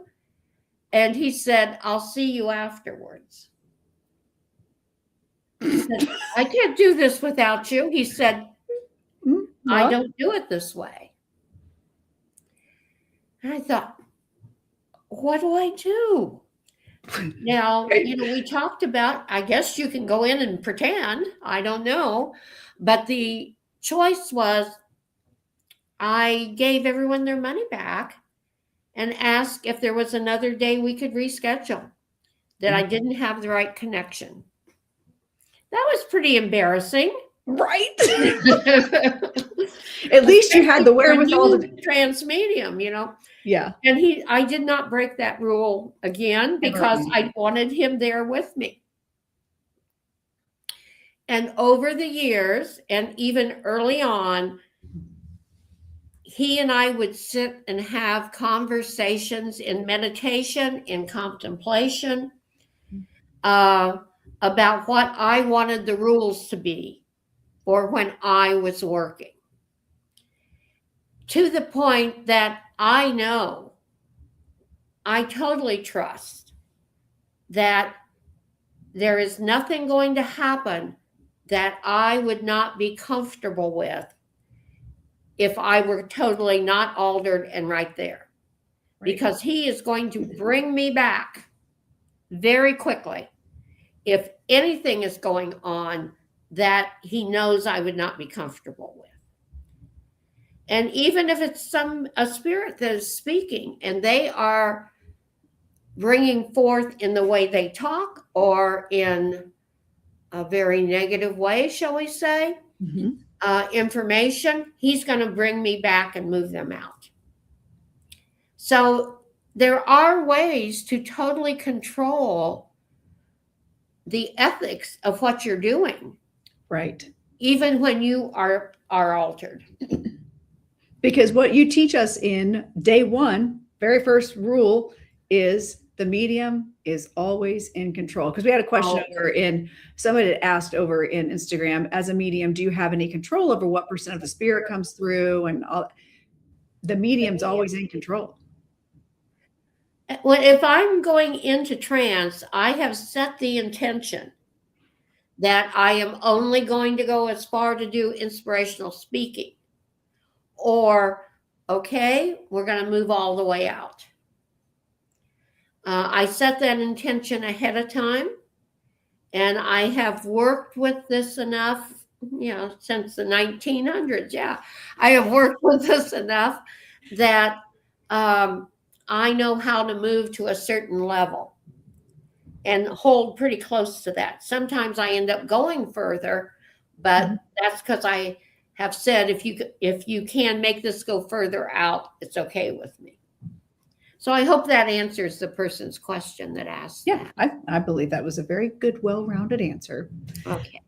And he said, I'll see you afterwards. He said, I can't do this without you. He said, I don't do it this way. And I thought, what do I do? Now, we talked about, I guess you can go in and pretend. I don't know. But the choice was, I gave everyone their money back and asked if there was another day we could reschedule, that I didn't have the right connection. That was pretty embarrassing. Right. At least you had the wherewithal to trance medium, Yeah. And I did not break that rule again because I wanted him there with me. And over the years, and even early on, he and I would sit and have conversations in meditation, in contemplation, about what I wanted the rules to be, or when I was working. To the point that I know, I totally trust that there is nothing going to happen that I would not be comfortable with if I were totally not altered and right there. Right. Because he is going to bring me back very quickly if anything is going on that he knows I would not be comfortable with. And even if it's a spirit that is speaking and they are bringing forth in the way they talk or in a very negative way, shall we say, information, he's going to bring me back and move them out. So there are ways to totally control the ethics of what you're doing. Right. Even when you are altered. Because what you teach us in day 1, very first rule is the medium is always in control. Because we had a question somebody had asked over in Instagram, as a medium, do you have any control over what % of the spirit comes through? And all the medium's always in control. Well, if I'm going into trance, I have set the intention that I am only going to go as far to do inspirational speaking. Or, okay, we're going to move all the way out. I set that intention ahead of time. And I have worked with this enough, since the 1900s. Yeah, I have worked with this enough that I know how to move to a certain level and hold pretty close to that. Sometimes I end up going further, but that's because I have said, if you can make this go further out, it's okay with me. So I hope that answers the person's question that asked. Yeah, I believe that was a very good, well-rounded answer. Okay.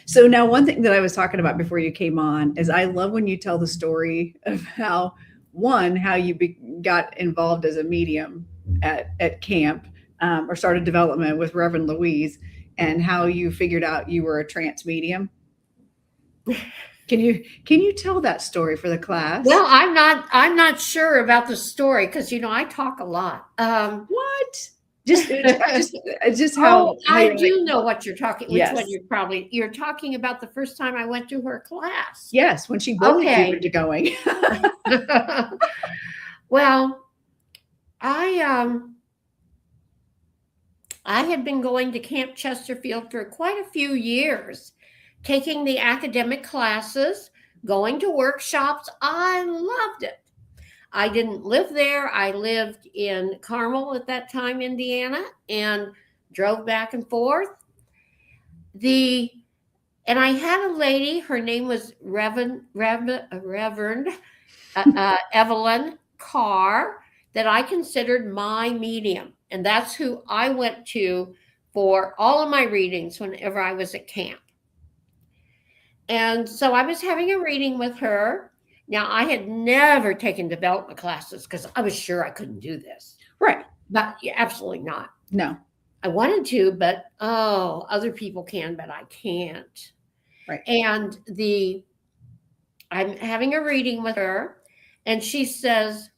So now one thing that I was talking about before you came on is I love when you tell the story of how you got involved as a medium at camp, or started development with Reverend Louise, and how you figured out you were a trance medium. Can you tell that story for the class? Well, I'm not sure about the story because I talk a lot. What? Just how I do know what you're talking. Which Yes. one you're talking about? The first time I went to her class. Yes, when she bullied you into going. Well, I had been going to Camp Chesterfield for quite a few years, taking the academic classes, going to workshops. I loved it. I didn't live there. I lived in Carmel at that time, Indiana, and drove back and forth. And I had a lady, her name was Reverend Evelyn Carr, that I considered my medium. And that's who I went to for all of my readings whenever I was at camp. And so I was having a reading with her. Now, I had never taken development classes because I was sure I couldn't do this. Right. But yeah, absolutely not. No. I wanted to, but other people can, but I can't. Right. And I'm having a reading with her, and she says,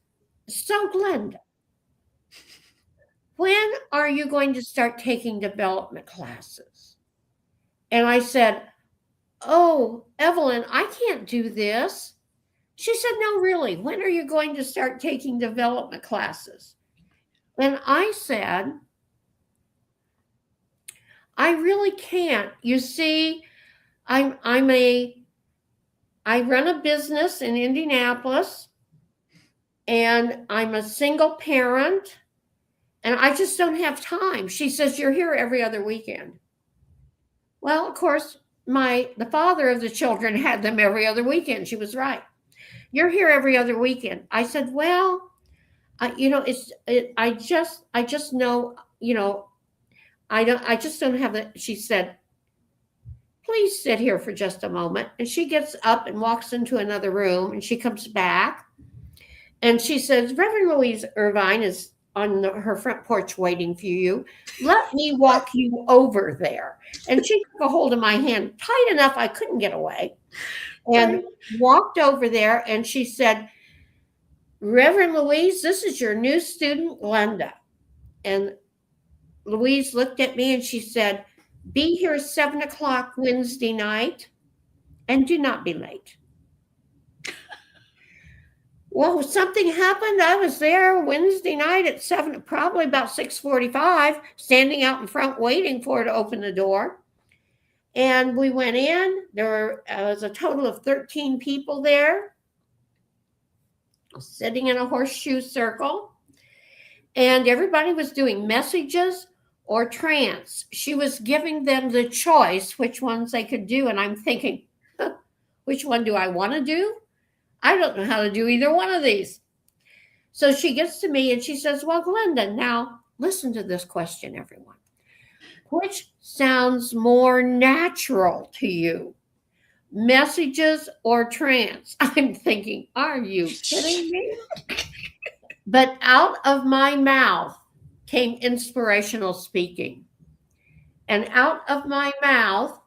"So, Glenda, when are you going to start taking development classes?" And I said, "Oh, Evelyn, I can't do this." She said, "No, really, when are you going to start taking development classes?" And I said, "I really can't. You see, I run a business in Indianapolis, and I'm a single parent, and I just don't have time." She says, "You're here every other weekend." Well, of course, the father of the children had them every other weekend. She was right. "You're here every other weekend." I said, "Well, I just know, I just don't have the." She said, "Please sit here for just a moment." And she gets up and walks into another room, and she comes back and she says, "Reverend Louise Irvine is on her front porch waiting for you. Let me walk you over there." And she took a hold of my hand tight enough I couldn't get away, and walked over there, and she said, "Reverend Louise, this is your new student, Glenda." And Louise looked at me and she said, "Be here 7:00 Wednesday night, and do not be late." Well, something happened. I was there Wednesday night at 7, probably about 6:45, standing out in front waiting for her to open the door. And we went in. There was a total of 13 people there, sitting in a horseshoe circle. And everybody was doing messages or trance. She was giving them the choice which ones they could do. And I'm thinking, which one do I want to do? I don't know how to do either one of these. So she gets to me and she says, "Well, Glenda, now listen to this question, everyone. Which sounds more natural to you? Messages or trance?" I'm thinking, are you kidding me? But out of my mouth came inspirational speaking. And out of my mouth,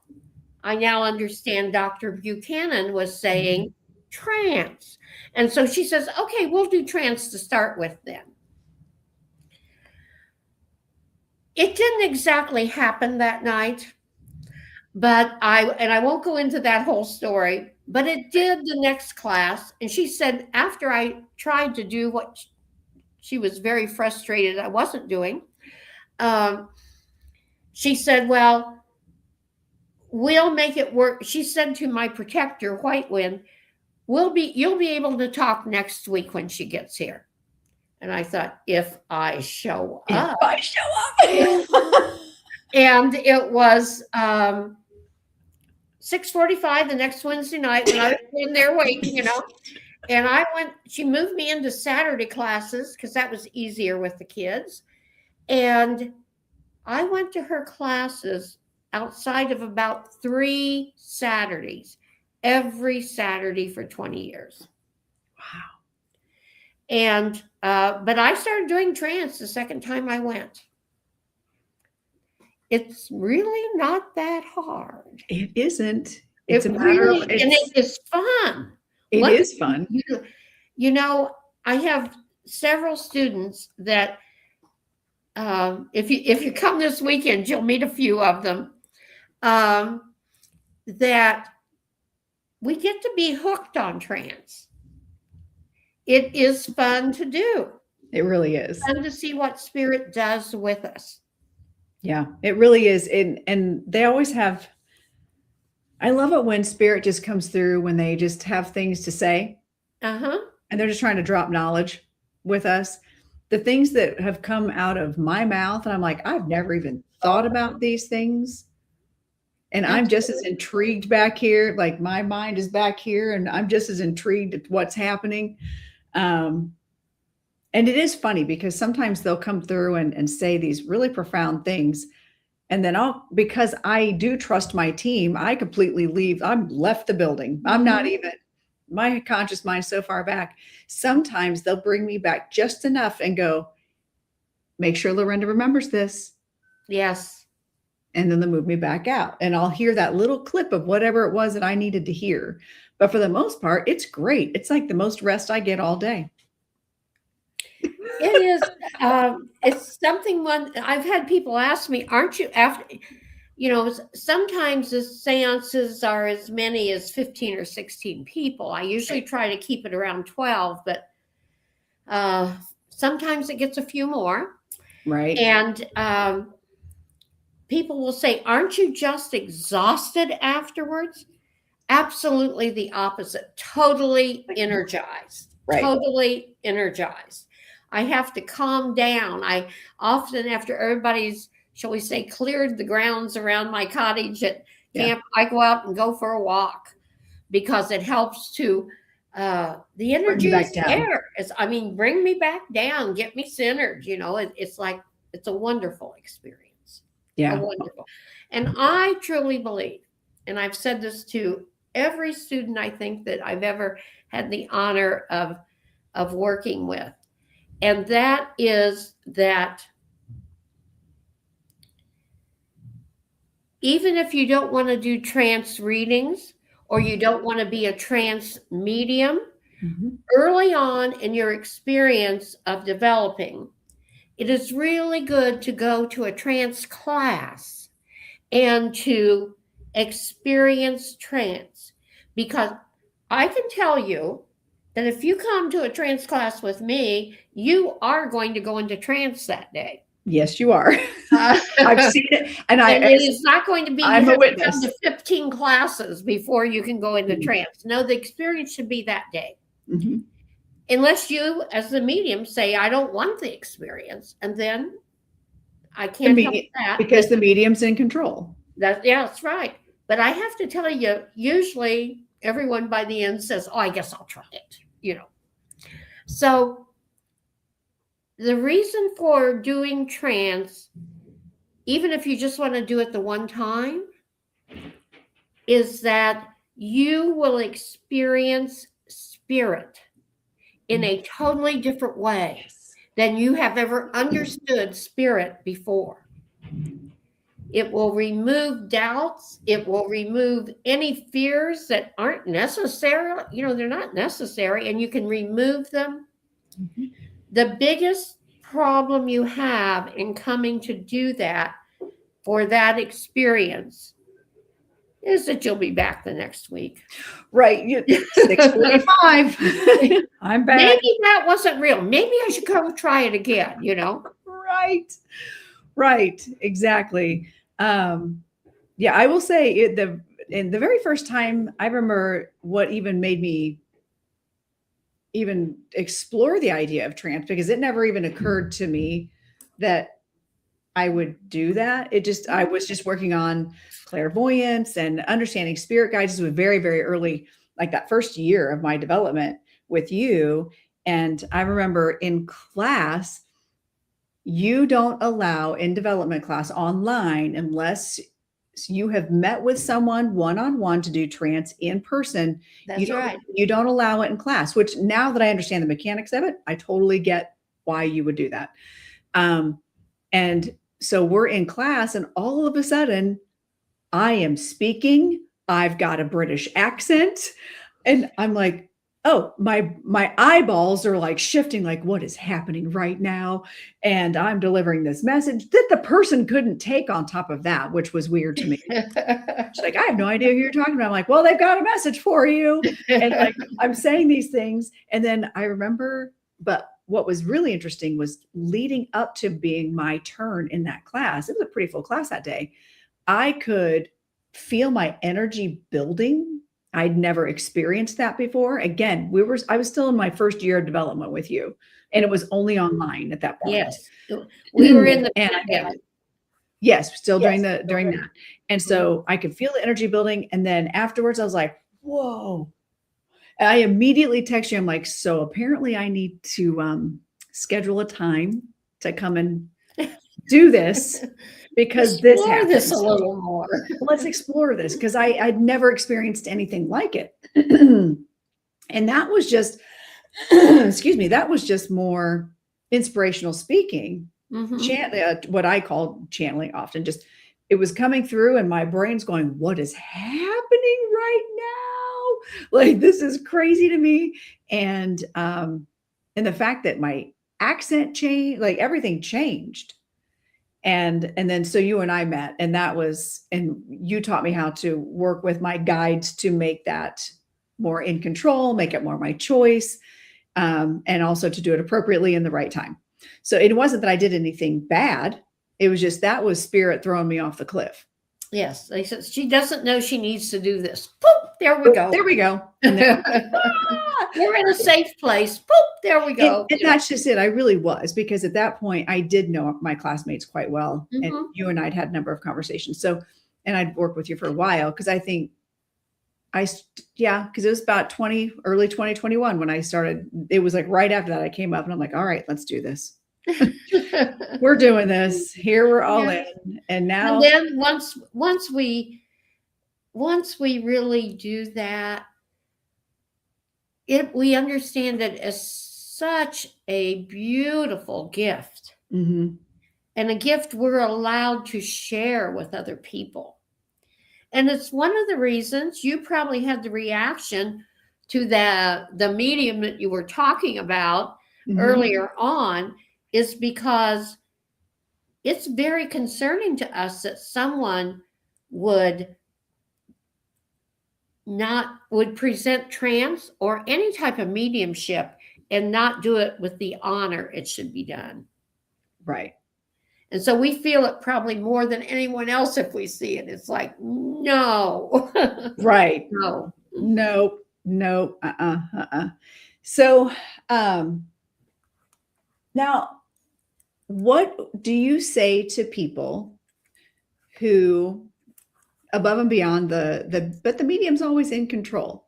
I now understand Dr. Buchanan was saying trance. And so she says, "Okay, we'll do trance to start with then." It didn't exactly happen that night, but I won't go into that whole story, but it did the next class. And she said, after I tried to do what she was very frustrated I wasn't doing, she said, "Well, we'll make it work. She said to my protector, White Wind, you'll be able to talk next week when she gets here. And I thought, if I show up. And it was 6:45 the next Wednesday night when I was in there waiting, and she moved me into Saturday classes because that was easier with the kids. And I went to her classes outside of about 3 Saturdays, every Saturday for 20 years. Wow. And, but I started doing trance the second time I went. It's really not that hard. It isn't. It's and it is fun. It is fun. I have several students that, if you come this weekend, you'll meet a few of them, that we get to be hooked on trance. It is fun to do. It really is. It's fun to see what spirit does with us. Yeah, it really is. And they always have, I love it when spirit just comes through when they just have things to say. Uh-huh. And they're just trying to drop knowledge with us. The things that have come out of my mouth, and I'm like, I've never even thought about these things. And I'm just as intrigued back here, like my mind is back here, and I'm just as intrigued at what's happening. And it is funny because sometimes they'll come through and say these really profound things. And then because I do trust my team, I completely leave. I'm left the building. I'm not even, my conscious mind so far back. Sometimes they'll bring me back just enough and go, make sure Lorenda remembers this. Yes. And then they'll move me back out. And I'll hear that little clip of whatever it was that I needed to hear. But for the most part, it's great. It's like the most rest I get all day. It is. It's something I've had people ask me, aren't you after, sometimes the seances are as many as 15 or 16 people. I usually try to keep it around 12, but sometimes it gets a few more. Right. And people will say, aren't you just exhausted afterwards? Absolutely the opposite. Totally energized. Right. Totally energized. I have to calm down. I often, after everybody's, shall we say, cleared the grounds around my cottage at camp, I go out and go for a walk because it helps to, the energy is there. Bring me back down, get me centered. It's like, it's a wonderful experience. Yeah. Wonderful. And I truly believe, and I've said this to every student I think that I've ever had the honor of working with. And that is that even if you don't want to do trance readings or you don't want to be a trance medium, early on in your experience of developing, it is really good to go to a trance class and to experience trance. Because I can tell you that if you come to a trance class with me, you are going to go into trance that day. Yes, you are. I've seen it. And it is not going to be, I'm a witness. Come to 15 classes before you can go into trance. No, the experience should be that day. Unless you, as the medium, say, I don't want the experience. And then I can't help that. Because the medium's in control. That's right. But I have to tell you, usually everyone by the end says, oh, I guess I'll try it, So the reason for doing trance, even if you just want to do it the one time, is that you will experience spirit in a totally different way than you have ever understood spirit before. It will remove doubts. It will remove any fears that aren't necessary. They're not necessary, and you can remove them. The biggest problem you have in coming to do that for that experience is that you'll be back the next week. Right. 6:45. I'm back. Maybe that wasn't real. Maybe I should go try it Again. Right. Exactly. Yeah, I will say in the very first time, I remember what even made me even explore the idea of trance, because it never even occurred to me that I would do that. I was just working on clairvoyance and understanding spirit guides. This was very, very early, like that first year of my development with you. And I remember in class, you don't allow in development class online unless you have met with someone one-on-one to do trance in person. That's right. You don't allow it in class, which now that I understand the mechanics of it, I totally get why you would do that. And so we're in class and all of a sudden I am speaking. I've got a British accent and I'm like, oh, my eyeballs are like shifting, like what is happening right now? And I'm delivering this message that the person couldn't take on top of that, which was weird to me. She's like, I have no idea who you're talking about. I'm like, well, they've got a message for you. And like, I'm saying these things. And then I remember, but what was really interesting was leading up to being my turn in that class. It was a pretty full class that day. I could feel my energy building. I'd never experienced that before. Again, I was still in my first year of development with you, and it was only online at that point. Yes. We were in the pandemic. Yes, still during that. And so I could feel the energy building. And then afterwards I was like, whoa. And I immediately text you. I'm like, so apparently I need to schedule a time to come and do this because this happens. This a little more. Let's explore this because I'd never experienced anything like it. And that was just, excuse me, that was just more inspirational speaking. What I call channeling often, just it was coming through and my brain's going, what is happening right now? Like, this is crazy to me. And the fact that my accent changed, like everything changed. And then so you and I met, and you taught me how to work with my guides to make that more in control, make it more my choice, and also to do it appropriately in the right time. So it wasn't that I did anything bad. It was just that was spirit throwing me off the cliff. Yes. They said she doesn't know she needs to do this. Boop, there we go. There we go. And then, we're in a safe place. Boop, there we go. And that's just it. I really was, because at that point I did know my classmates quite well. And you and I'd had a number of conversations. So, and I'd worked with you for a while because I think because it was about early 2021 when I started. It was like right after that I came up and I'm like, all right, let's do this. We're doing this here. We're all in. And now, and then once we really do that, we understand it as such a beautiful gift, and a gift we're allowed to share with other people. And it's one of the reasons you probably had the reaction to the medium that you were talking about earlier on, is because it's very concerning to us that someone would present trance or any type of mediumship and not do it with the honor it should be done. Right. And so we feel it probably more than anyone else if we see it. It's like, no. Right. No. No. So now, what do you say to people who, above and beyond but the medium's always in control?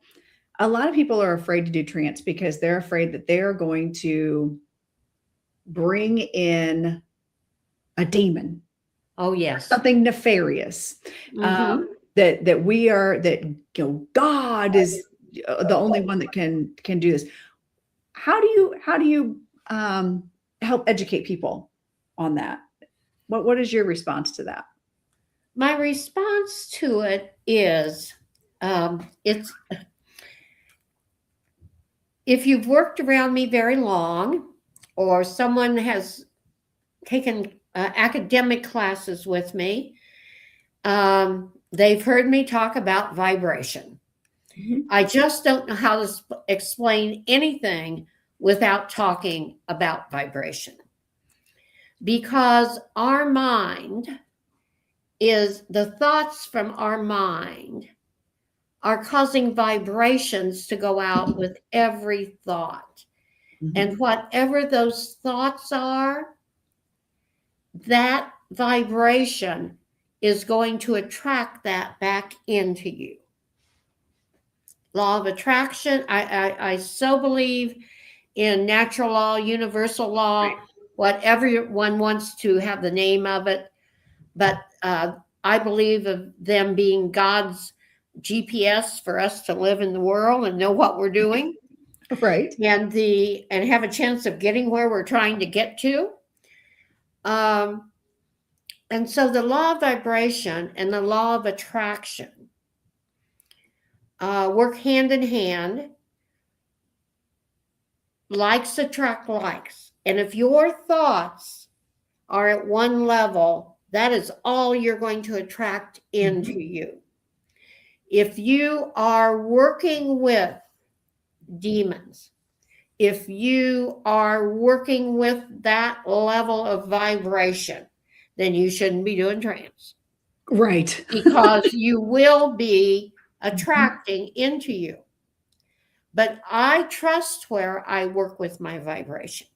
A lot of people are afraid to do trance because they're afraid that they're going to bring in a demon. Oh, yes. Something nefarious. That God is the only one that can do this. How do you help educate people on that? What is your response to that? My response to it is, if you've worked around me very long, or someone has taken academic classes with me, they've heard me talk about vibration. I just don't know how to explain anything without talking about vibration, because our mind is the thoughts from our mind are causing vibrations to go out with every thought. And whatever those thoughts are, that vibration is going to attract that back into you. Law of attraction, I so believe in natural law, universal law, whatever one wants to have the name of it. But I believe of them being God's GPS for us to live in the world and know what we're doing. Right. And have a chance of getting where we're trying to get to. And so the law of vibration and the law of attraction work hand in hand. Likes attract likes. And if your thoughts are at one level, that is all you're going to attract into you. If you are working with demons, if you are working with that level of vibration, then you shouldn't be doing trance. Right. Because you will be attracting into you. But I trust where I work with my vibration.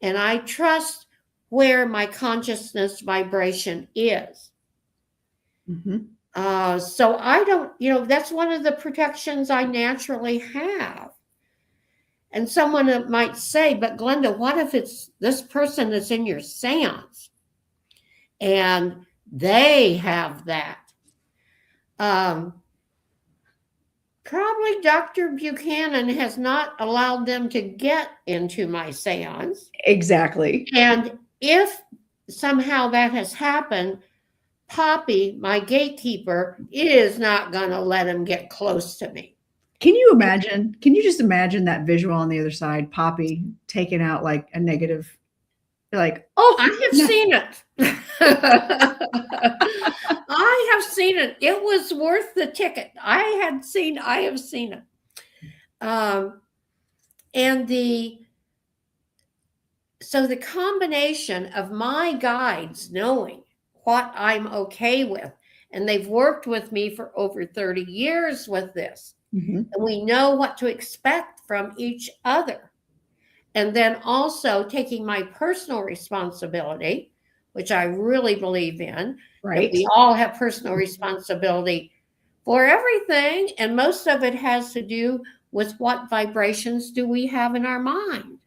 And I trust where my consciousness vibration is. So I don't, that's one of the protections I naturally have. And someone might say, but Glenda, what if it's this person that's in your seance and they have that? Probably Dr. Buchanan has not allowed them to get into my seance. Exactly. And if somehow that has happened, Poppy, my gatekeeper, is not going to let him get close to me. Can you just imagine that visual on the other side, Poppy taking out like a negative, like, oh, I have seen it. I have seen it. It was worth the ticket. I have seen it. So the combination of my guides knowing what I'm okay with, and they've worked with me for over 30 years with this, and we know what to expect from each other. And then also taking my personal responsibility, which I really believe in. Right. We all have personal responsibility for everything. And most of it has to do with what vibrations do we have in our mind.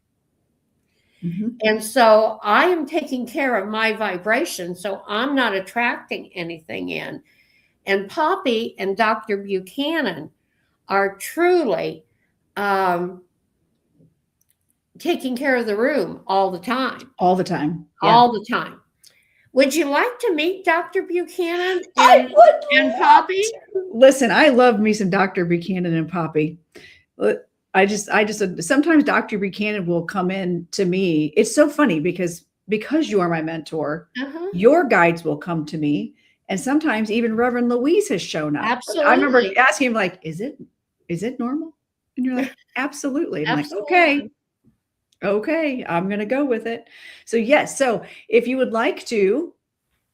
And so I am taking care of my vibration. So I'm not attracting anything in. And Poppy and Dr. Buchanan are truly taking care of the room all the time. All the time. Yeah. All the time. Would you like to meet Dr. Buchanan and Poppy? Listen, I love me some Dr. Buchanan and Poppy. I just sometimes Dr. Buchanan will come in to me. It's so funny because you are my mentor, your guides will come to me. And sometimes even Reverend Louise has shown up. Absolutely. I remember asking him, like, is it normal? And you're like, absolutely. And I'm like, okay, I'm going to go with it. So yes. So if you would like to,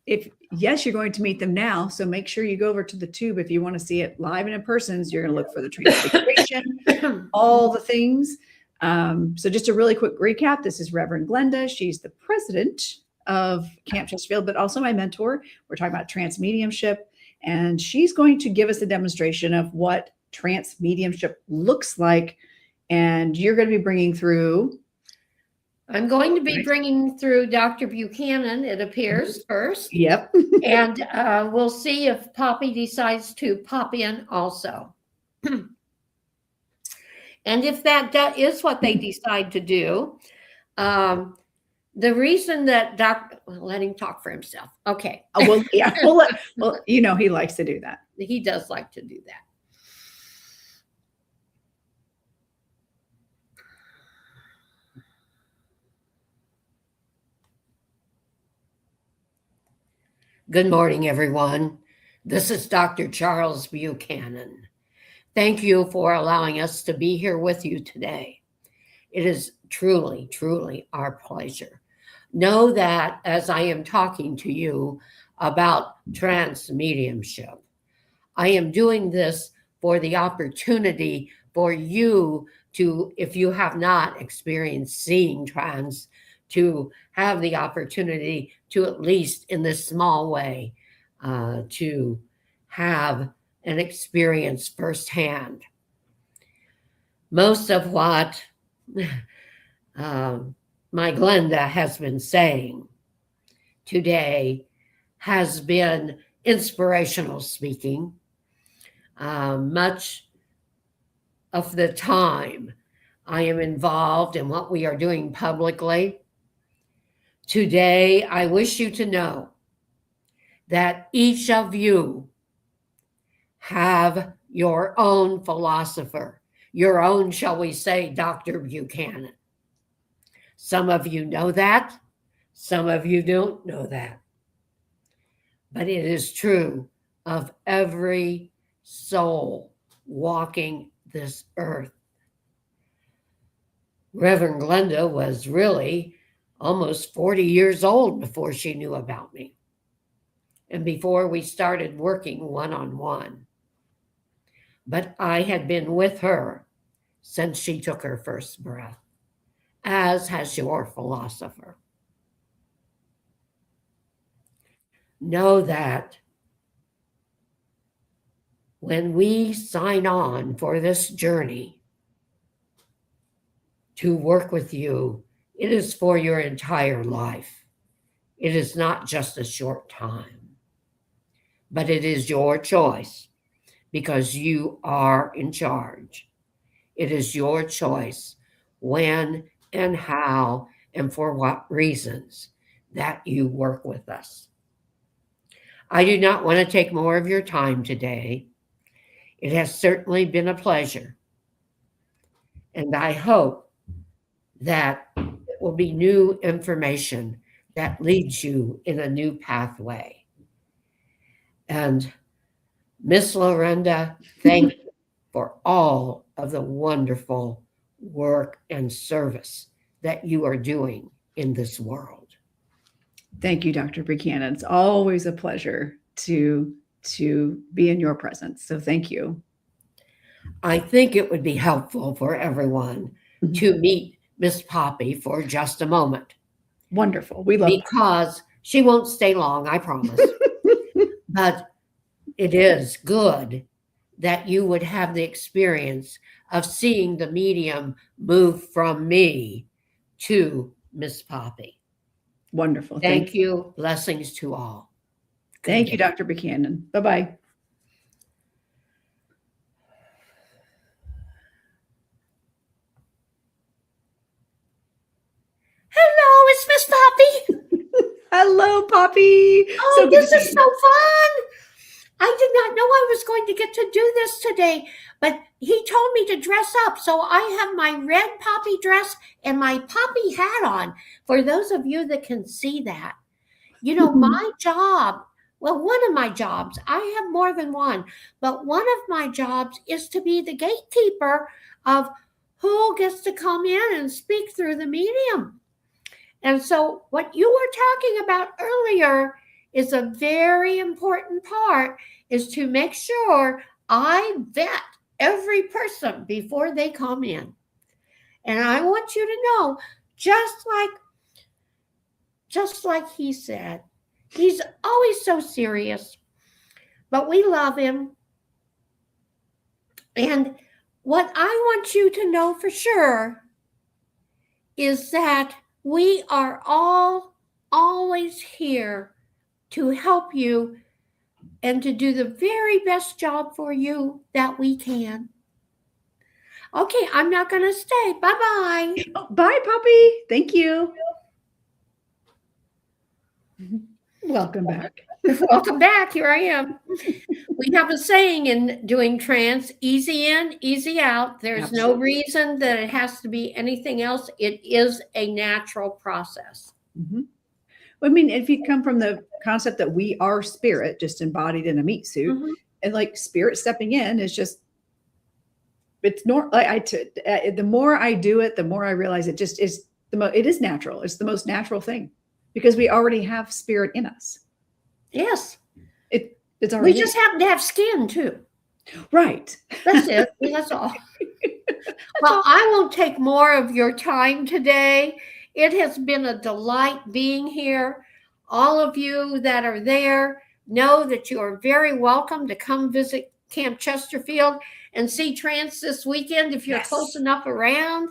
you're going to meet them now. So make sure you go over to the tube. If you want to see it live and in person, you're going to look for the transfiguration, all the things. So just a really quick recap. This is Reverend Glenda. She's the president of Camp Chesterfield, but also my mentor. We're talking about trance mediumship, and she's going to give us a demonstration of what trance mediumship looks like. And you're going to be bringing through. I'm going to be bringing through Dr. Buchanan, it appears, first. Yep. And we'll see if Poppy decides to pop in also. And if that is what they decide to do, the reason that let him talk for himself. Okay. Oh, well, yeah. Well, he likes to do that. He does like to do that. Good morning, everyone. This is Dr. Charles Buchanan. Thank you for allowing us to be here with you today. It is truly, truly our pleasure. Know that as I am talking to you, about trance mediumship. I am doing this for the opportunity for you to, if you have not experienced seeing trance, to have the opportunity to, at least in this small way, to have an experience firsthand. Most of what my Glenda has been saying today has been inspirational speaking. Much of the time I am involved in what we are doing publicly. Today, I wish you to know that each of you have your own philosopher, your own, shall we say, Dr. Buchanan. Some of you know that. Some of you don't know that. But it is true of every soul walking this earth. Reverend Glenda was really almost 40 years old before she knew about me, and before we started working one-on-one. But I had been with her since she took her first breath, as has your philosopher. Know that when we sign on for this journey to work with you, it is for your entire life. It is not just a short time, but it is your choice because you are in charge. It is your choice when and how and for what reasons that you work with us. I do not want to take more of your time today. It has certainly been a pleasure. And I hope that it will be new information that leads you in a new pathway. And Miss Lorenda, thank you for all of the wonderful work and service that you are doing in this world. Thank you, Dr. Buchanan. It's always a pleasure to be in your presence. So thank you. I think it would be helpful for everyone to meet Miss Poppy for just a moment. Wonderful. We love because she won't stay long, I promise. But it is good that you would have the experience of seeing the medium move from me to Miss Poppy. Wonderful. Thank you. Blessings to all. Thank you, Dr. Buchanan. Bye-bye. Hello, it's Miss Poppy. Hello, Poppy. Oh, So this is so fun. I did not know I was going to get to do this today, but he told me to dress up. So I have my red poppy dress and my poppy hat on. For those of you that can see that, you know, my job, well, one of my jobs, I have more than one, but one of my jobs is to be the gatekeeper of who gets to come in and speak through the medium. And so what you were talking about earlier is a very important part, is to make sure I vet every person before they come in. And I want you to know, just like he said, he's always so serious, but we love him. And what I want you to know for sure is that we are all always here to help you and to do the very best job for you that we can. Okay, I'm not going to stay. Bye-bye. Bye, Poppy. Thank you. Welcome back. Welcome back. Here I am. We have a saying in doing trance, easy in, easy out. There's no reason that it has to be anything else. It is a natural process. Mm-hmm. I mean, if you come from the concept that we are spirit, just embodied in a meat suit, and like spirit stepping in is just, it's not like the more I do it, the more I realize it just is it is natural. It's the most natural thing because we already have spirit in us. Yes. It's We already just happen to have skin too. right. That's it. That's all. Well, I won't take more of your time today. It has been a delight being here. All of you that are there know that you are very welcome to come visit Camp Chesterfield and see Trance this weekend if you're Yes. close enough around.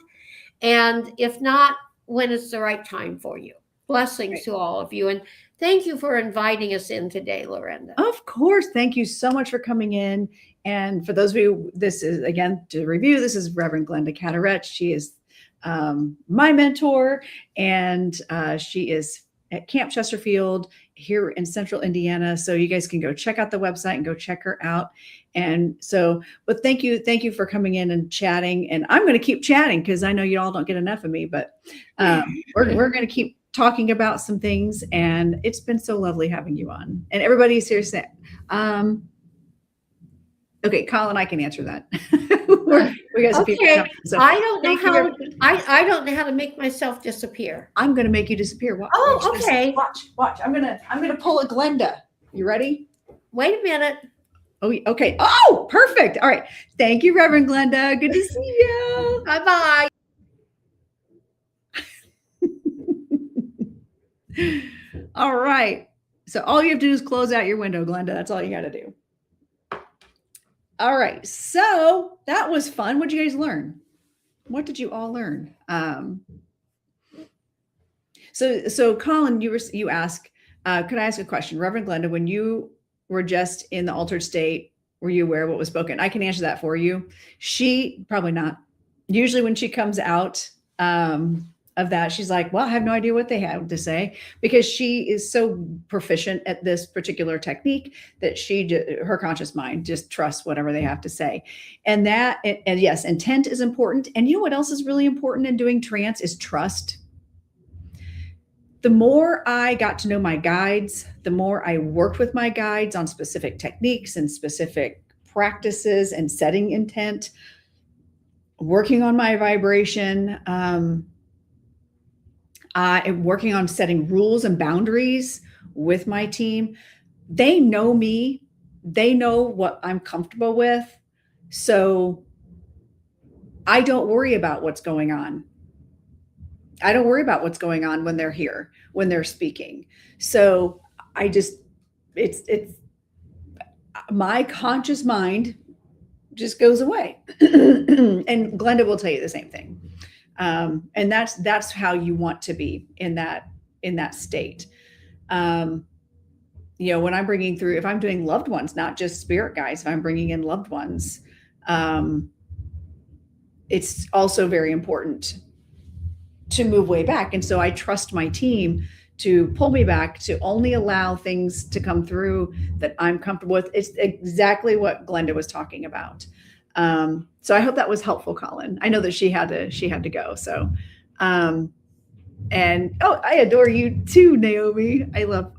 And if not, when it's the right time for you. Blessings Right. to all of you. And thank you for inviting us in today, Lorenda. Of course. Thank you so much for coming in. And for those of you, this is, again, to review, this is Reverend Glenda Cadarette. She is my mentor, and she is at Camp Chesterfield here in Central Indiana. So you guys can go check out the website and go check her out. And so, but thank you for coming in and chatting. And I'm going to keep chatting because I know you all don't get enough of me, but we're going to keep talking about some things. And it's been so lovely having you on. And everybody's here saying, okay, Colin, I can answer that. we got some people Okay. coming, so I don't know thank you, how everybody. I don't know how to make myself disappear. I'm going to make you disappear. Watch, Oh, watch this. okay. Watch. I'm gonna pull a Glenda. You ready? Wait a minute. Oh, okay. Oh, perfect. All right. Thank you, Reverend Glenda. Good to see you. Bye-bye. All right. So all you have to do is close out your window, Glenda. That's all you got to do. All right. So that was fun. What did you guys learn? What did you all learn? So Colin, you asked, could I ask a question? Reverend Glenda, when you were just in the altered state, were you aware of what was spoken? I can answer that for you. She probably not. Usually when she comes out of that, she's like, well, I have no idea what they have to say, because she is so proficient at this particular technique that her conscious mind just trusts whatever they have to say. And yes, intent is important. And you know what else is really important in doing trance is trust. The more I got to know my guides, the more I worked with my guides on specific techniques and specific practices and setting intent, working on my vibration, working on setting rules and boundaries with my team. They know me. They know what I'm comfortable with. So I don't worry about what's going on. I don't worry about what's going on when they're here, when they're speaking. So it's my conscious mind just goes away. And Glenda will tell you the same thing. And that's how you want to be in that state. When I'm bringing through, if I'm doing loved ones, not just spirit guides, if I'm bringing in loved ones, it's also very important to move way back. And so I trust my team to pull me back, to only allow things to come through that I'm comfortable with. It's exactly what Glenda was talking about. So I hope that was helpful, Colin. I know that she had to go. So, I adore you too, Naomi. I love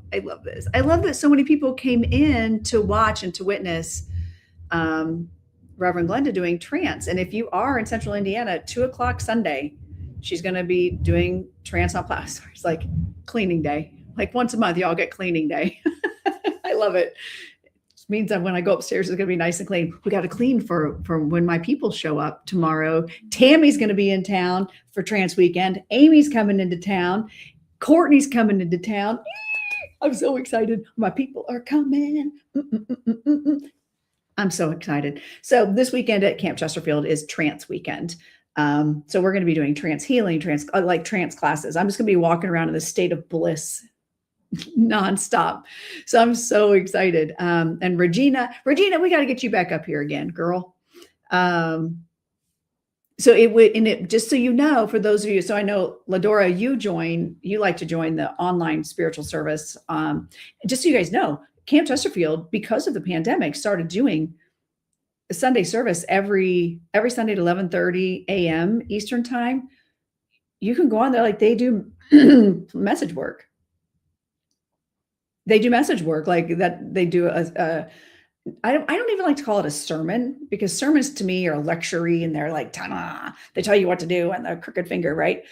this. I love that so many people came in to watch and to witness, Reverend Glenda doing trance. And if you are in Central Indiana, 2:00 Sunday, she's going to be doing trance on class. It's like cleaning day. Like once a month, y'all get cleaning day. I love it. It means that when I go upstairs, it's going to be nice and clean. We got to clean for when my people show up tomorrow. Tammy's going to be in town for Trance Weekend. Amy's coming into town. Courtney's coming into town. I'm so excited. My people are coming. I'm so excited. So this weekend at Camp Chesterfield is Trance Weekend. So we're going to be doing trance healing, trance classes. I'm just going to be walking around in this state of bliss nonstop. So I'm so excited. And Regina, we got to get you back up here again, girl. So just so you know, for those of you, so I know Ladora, you like to join the online spiritual service. Just so you guys know, Camp Chesterfield, because of the pandemic, started doing a Sunday service every Sunday at 11:30 a.m. Eastern time. You can go on there, like they do message work. They do message work like that. They do I don't even like to call it a sermon, because sermons to me are lecture-y and they're like, ta-da, they tell you what to do and the crooked finger, right?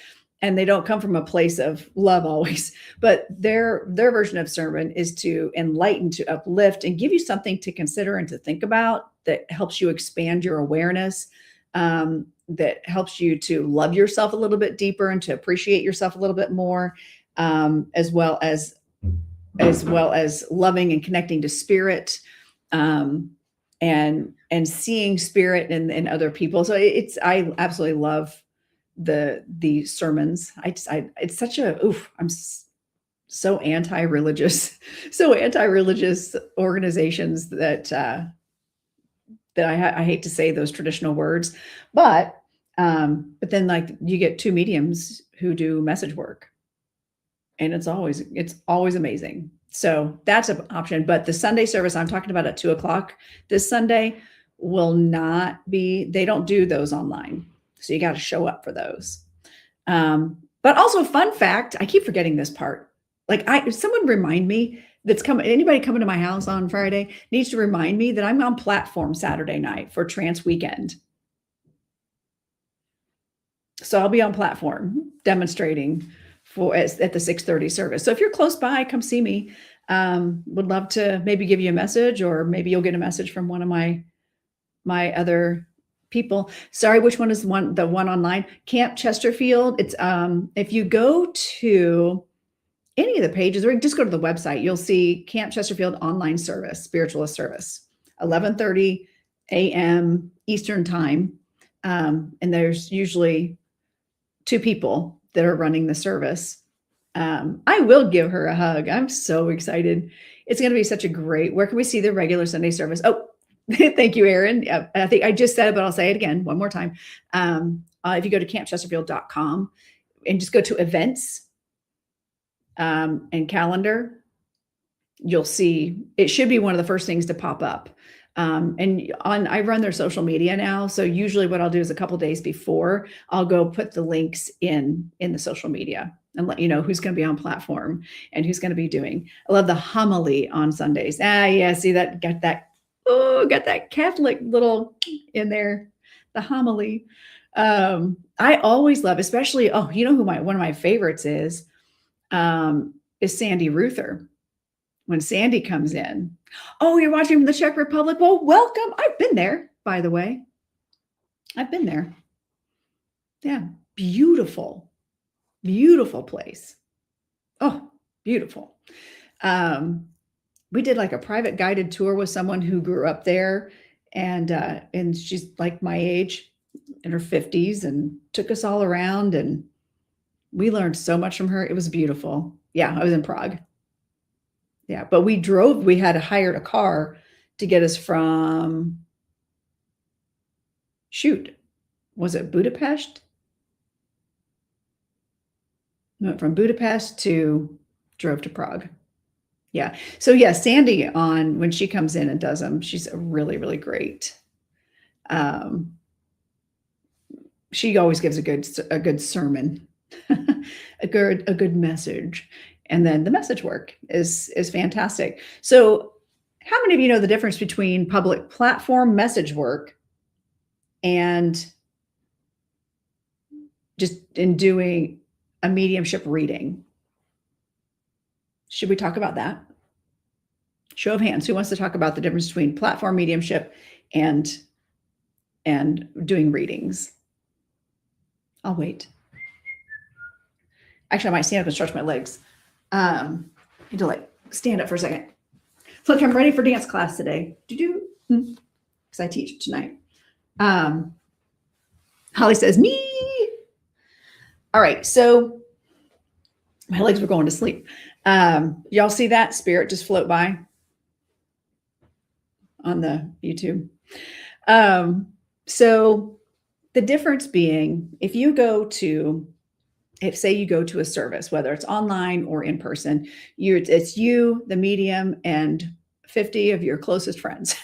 and they don't come from a place of love always, but their version of sermon is to enlighten, to uplift, and give you something to consider and to think about that helps you expand your awareness, that helps you to love yourself a little bit deeper and to appreciate yourself a little bit more, as well as loving and connecting to spirit, and seeing spirit in other people. So I absolutely love the sermons. It's such a, I'm so anti-religious, organizations that I hate to say those traditional words, but then like you get two mediums who do message work, and it's always amazing. So that's an option. But the Sunday service I'm talking about at 2:00 this Sunday will not be, they don't do those online. So you got to show up for those. But also, fun fact, I keep forgetting this part. Like someone remind me anybody coming to my house on Friday needs to remind me that I'm on platform Saturday night for Trance Weekend. So I'll be on platform demonstrating at the 6:30 service. So if you're close by, come see me. Would love to maybe give you a message, or maybe you'll get a message from one of my other people. Sorry, which one is the one online? Camp Chesterfield. It's if you go to any of the pages, or just go to the website, you'll see Camp Chesterfield online service, spiritualist service, 11:30 a.m. Eastern time. And there's usually 2 people that are running the service. I will give her a hug. I'm so excited. It's going to be such a great, where can we see the regular Sunday service? Oh, thank you, Erin. I think I just said it, but I'll say it again one more time. If you go to campchesterfield.com and just go to events and calendar, you'll see it should be one of the first things to pop up. I run their social media now. So usually what I'll do is a couple days before, I'll go put the links in the social media and let you know who's going to be on platform and who's going to be doing. I love the homily on Sundays. Yeah, see that, got that Catholic little in there, the homily. I always love, especially, you know who one of my favorites is Sandy Ruther. When Sandy comes in, you're watching from the Czech Republic. Well, welcome. I've been there, by the way. I've been there. Yeah. Beautiful, beautiful place. Oh, beautiful. We did like a private guided tour with someone who grew up there, and she's like my age, in her 50s, and took us all around, and we learned so much from her. It was beautiful. Yeah. I was in Prague. Yeah, but we had hired a car to get us from, was it Budapest? We went from Budapest drove to Prague. Yeah. So yeah, Sandy when she comes in and does them, she's really, really great. She always gives a good sermon, a good message. And then the message work is fantastic. So how many of you know the difference between public platform message work and just in doing a mediumship reading? Should we talk about that? Show of hands. Who wants to talk about the difference between platform mediumship and doing readings? I'll wait. Actually, I might stand up and stretch my legs. I need to stand up for a second. Look, I'm ready for dance class today. Because I teach tonight. Holly says, me. All right. So my legs were going to sleep. Y'all see that spirit just float by on the YouTube? So the difference being, if say you go to a service, whether it's online or in person, it's you, the medium, and 50 of your closest friends,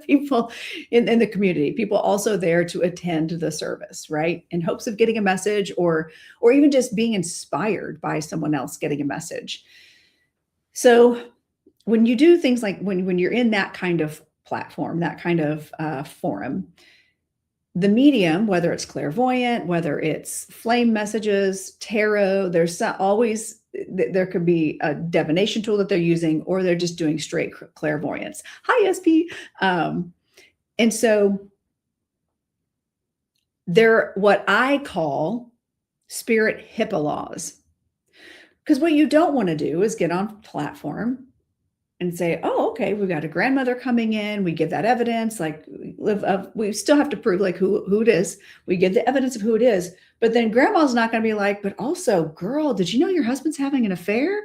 people in the community, people also there to attend the service, right? In hopes of getting a message or even just being inspired by someone else getting a message. So when you do things like when you're in that kind of platform, that kind of forum, the medium, whether it's clairvoyant, whether it's flame messages, tarot, there's always, there could be a divination tool that they're using, or they're just doing straight clairvoyance. Hi, SP. And so they're what I call spirit HIPAA laws. Because what you don't want to do is get on platform and say, oh, okay, we've got a grandmother coming in. We give that evidence, like we still have to prove like who it is. We give the evidence of who it is. But then grandma's not going to be like, but also, girl, did you know your husband's having an affair?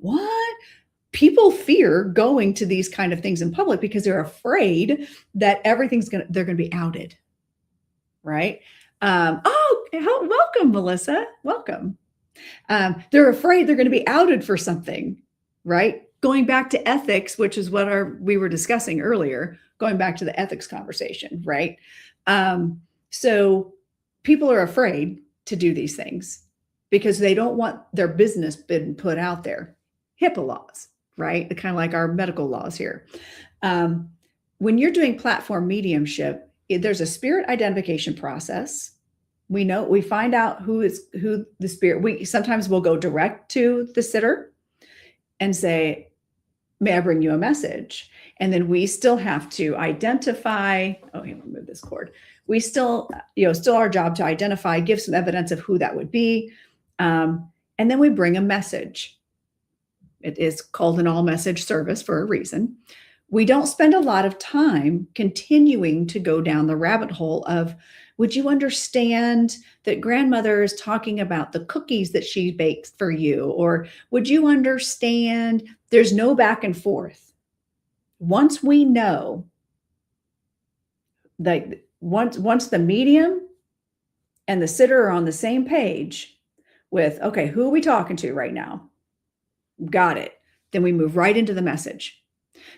What? People fear going to these kind of things in public because they're afraid that they're going to be outed. Right? Welcome, Melissa. Welcome. They're afraid they're going to be outed for something, right? Going back to ethics, which is what we were discussing earlier, going back to the ethics conversation, right? So people are afraid to do these things because they don't want their business being put out there. HIPAA laws, right? Kind of like our medical laws here. When you're doing platform mediumship, there's a spirit identification process. We find out who the spirit. Sometimes we'll go direct to the sitter and say, may I bring you a message? And then we still have to identify, let me move this cord. We still our job to identify, give some evidence of who that would be. And then we bring a message. It is called an all message service for a reason. We don't spend a lot of time continuing to go down the rabbit hole of, would you understand that grandmother is talking about the cookies that she bakes for you? Or would you understand? There's no back and forth. Once we know that once the medium and the sitter are on the same page with, okay, who are we talking to right now? Got it. Then we move right into the message.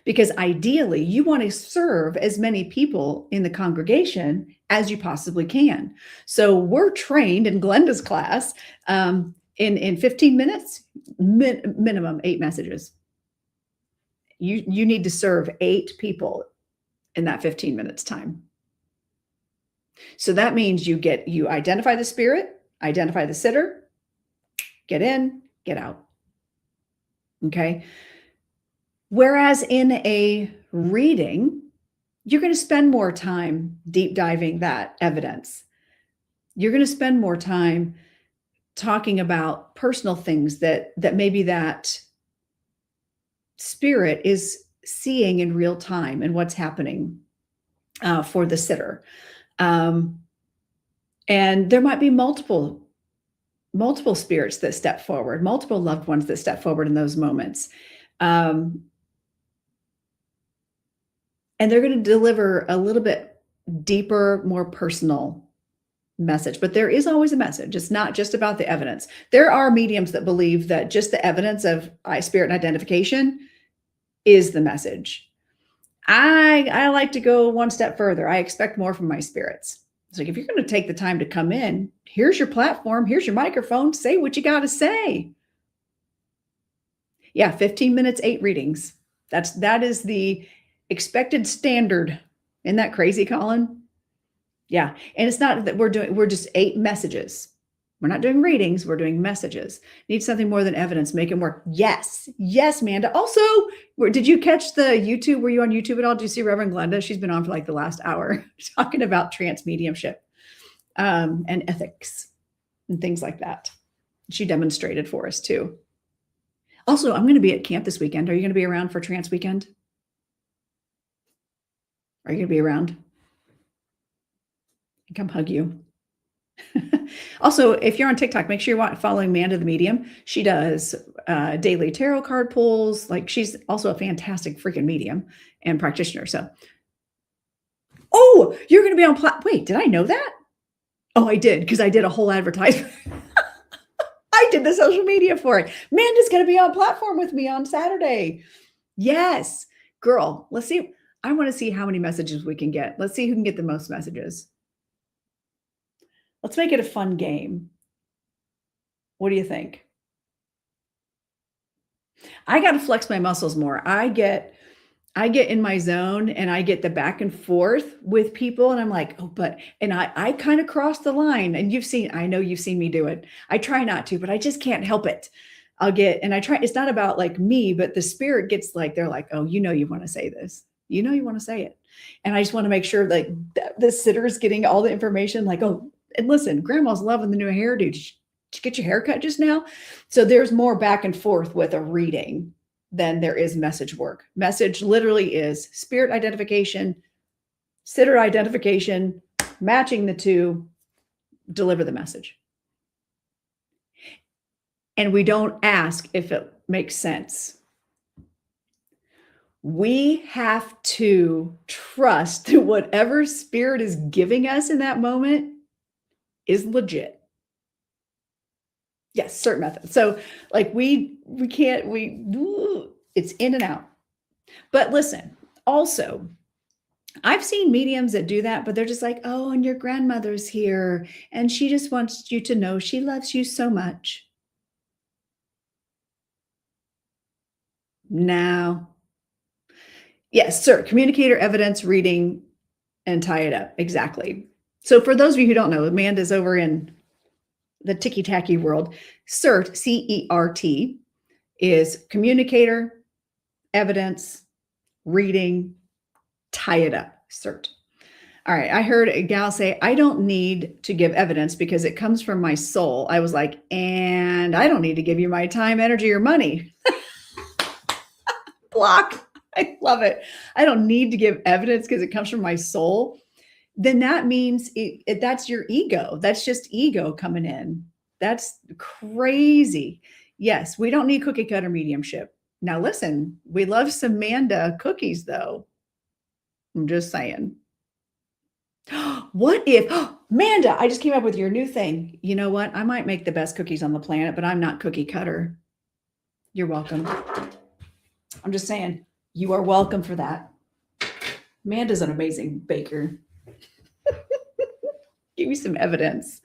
Because ideally, you want to serve as many people in the congregation as you possibly can. So we're trained in Glenda's class in 15 minutes, minimum 8 messages. You need to serve 8 people in that 15 minutes time. So that means you identify the spirit, identify the sitter, get in, get out. Okay. Whereas in a reading, you're going to spend more time deep diving that evidence. You're going to spend more time talking about personal things that maybe that spirit is seeing in real time and what's happening for the sitter. And there might be multiple spirits that step forward, multiple loved ones that step forward in those moments. And they're going to deliver a little bit deeper, more personal message. But there is always a message. It's not just about the evidence. There are mediums that believe that just the evidence of spirit and identification is the message. I like to go one step further. I expect more from my spirits. It's like, if you're going to take the time to come in, here's your platform, here's your microphone, say what you got to say. Yeah, 15 minutes, 8 readings. That is the expected standard. Isn't that crazy, Colin? Yeah. And it's not that we're just 8 messages. We're not doing readings. We're doing messages. Need something more than evidence. Make it work. Yes. Yes, Manda. Also, did you catch the YouTube? Were you on YouTube at all? Did you see Reverend Glenda? She's been on for like the last hour talking about trance mediumship and ethics and things like that. She demonstrated for us too. Also, I'm going to be at camp this weekend. Are you going to be around for Trance Weekend? Are you going to be around? Come hug you. Also, if you're on TikTok, make sure you're following Manda the Medium. She does daily tarot card pulls. Like, she's also a fantastic freaking medium and practitioner. So, oh, you're going to be on wait, did I know that? Oh, I did, because I did a whole advertisement. I did the social media for it. Manda's going to be on platform with me on Saturday. Yes, girl, let's see. I want to see how many messages we can get. Let's see who can get the most messages. Let's make it a fun game. What do you think? I got to flex my muscles more. I get I get in my zone and I get the back and forth with people and I'm like, oh, and I kind of cross the line, and I know you've seen me do it. I try not to, but I just can't help it. It's not about like me, but the spirit gets like, they're like, oh, you want to say this, you want to say it. And I just want to make sure like the sitter is getting all the information, like, oh, and listen, grandma's loving the new hairdo. Did you get your hair cut just now? So there's more back and forth with a reading than there is message work. Message literally is spirit identification, sitter identification, matching the two, deliver the message. And we don't ask if it makes sense. We have to trust that whatever spirit is giving us in that moment is legit. Yes, certain methods. So like it's in and out. But listen, also, I've seen mediums that do that, but they're just like, oh, and your grandmother's here, and she just wants you to know she loves you so much. No. Yes, sir. Communicator, evidence, reading, and tie it up. Exactly. So for those of you who don't know, Amanda's over in the ticky-tacky world. CERT, C-E-R-T, is communicator, evidence, reading, tie it up. CERT. All right. I heard a gal say, I don't need to give evidence because it comes from my soul. I was like, and I don't need to give you my time, energy, or money. Block. I love it. I don't need to give evidence because it comes from my soul. Then that means that's your ego. That's just ego coming in. That's crazy. Yes, we don't need cookie cutter mediumship. Now listen, we love some Manda cookies though. I'm just saying. What if, Manda, I just came up with your new thing. You know what? I might make the best cookies on the planet, but I'm not cookie cutter. You're welcome. I'm just saying, you are welcome for that. Amanda's an amazing baker. Give me some evidence.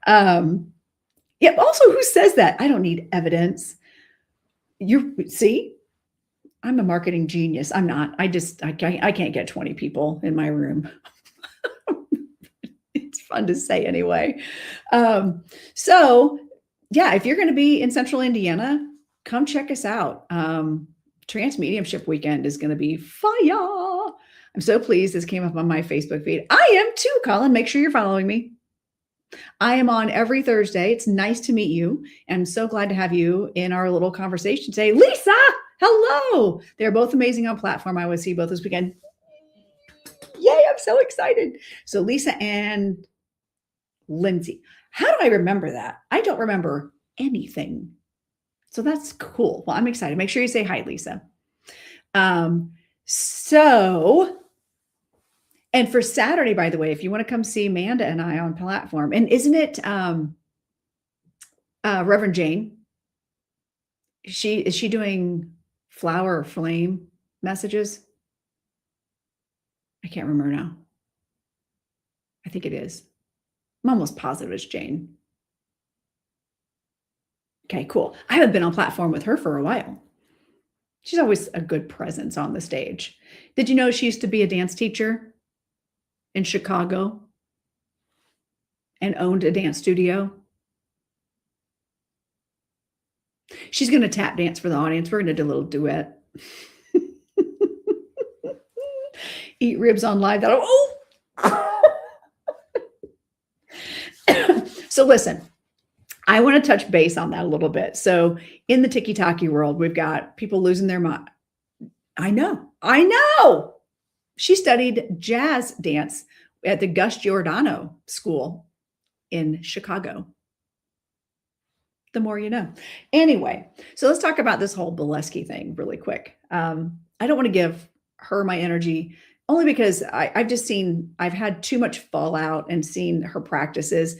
Yeah. Also, who says that? I don't need evidence. See, I'm a marketing genius. I'm not. I can't get 20 people in my room. It's fun to say anyway. So yeah, if you're going to be in Central Indiana, come check us out. Trance Mediumship weekend is going to be fire. I'm so pleased this came up on my Facebook feed. I am too, Colin. Make sure you're following me. I am on every Thursday. It's nice to meet you. I'm so glad to have you in our little conversation today. Lisa, hello. They're both amazing on platform. I will see you both this weekend. Yay, I'm so excited. So Lisa and Lindsay. How do I remember that? I don't remember anything. So that's cool. Well, I'm excited. Make sure you say hi, Lisa. And for Saturday, by the way, if you want to come see Amanda and I on platform, and isn't it Reverend Jane? Is she doing flower or flame messages? I can't remember now. I think it is. I'm almost positive it's Jane. Okay, cool. I haven't been on platform with her for a while. She's always a good presence on the stage. Did you know she used to be a dance teacher in Chicago and owned a dance studio? She's going to tap dance for the audience. We're going to do a little duet. Eat ribs on live. So listen, I want to touch base on that a little bit. So in the tiki-taki world, we've got people losing their mind. I know. She studied jazz dance at the Gus Giordano School in Chicago. The more you know. Anyway, so let's talk about this whole Bolesky thing really quick. I don't want to give her my energy only because I've had too much fallout and seen her practices.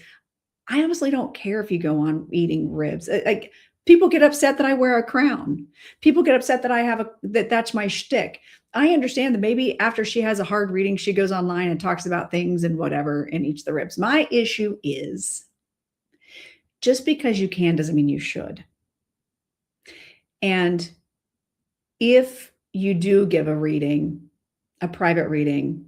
I honestly don't care if you go on eating ribs. Like people get upset that I wear a crown. People get upset that that's my shtick. I understand that maybe after she has a hard reading, she goes online and talks about things and whatever and eats the ribs. My issue is just because you can doesn't mean you should. And if you do give a reading, a private reading,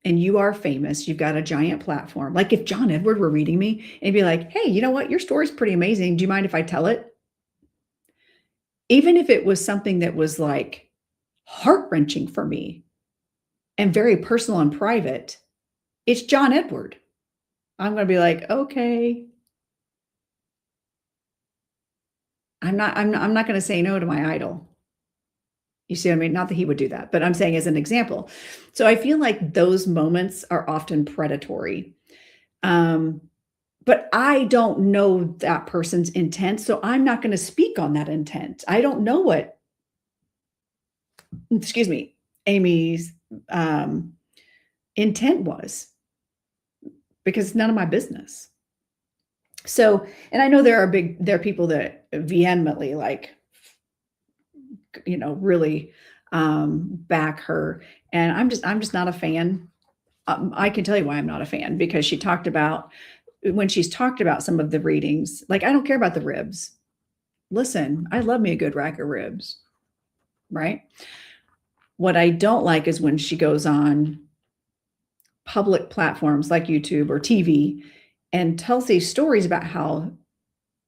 and you are famous, you've got a giant platform. Like if John Edward were reading me and he'd be like, hey, you know what? Your story's pretty amazing. Do you mind if I tell it? Even if it was something that was like heart-wrenching for me and very personal and private, it's John Edward. I'm going to be like, okay. I'm not going to say no to my idol. You see what I mean? Not that he would do that, but I'm saying as an example. So I feel like those moments are often predatory. But I don't know that person's intent, so I'm not going to speak on that intent. I don't know what, Amy's intent was, because it's none of my business. So, and I know there are people that vehemently really back her, and I'm just not a fan. I can tell you why I'm not a fan, because when she's talked about some of the readings, like, I don't care about the ribs. Listen, I love me a good rack of ribs, right? What I don't like is when she goes on public platforms like YouTube or TV and tells these stories about how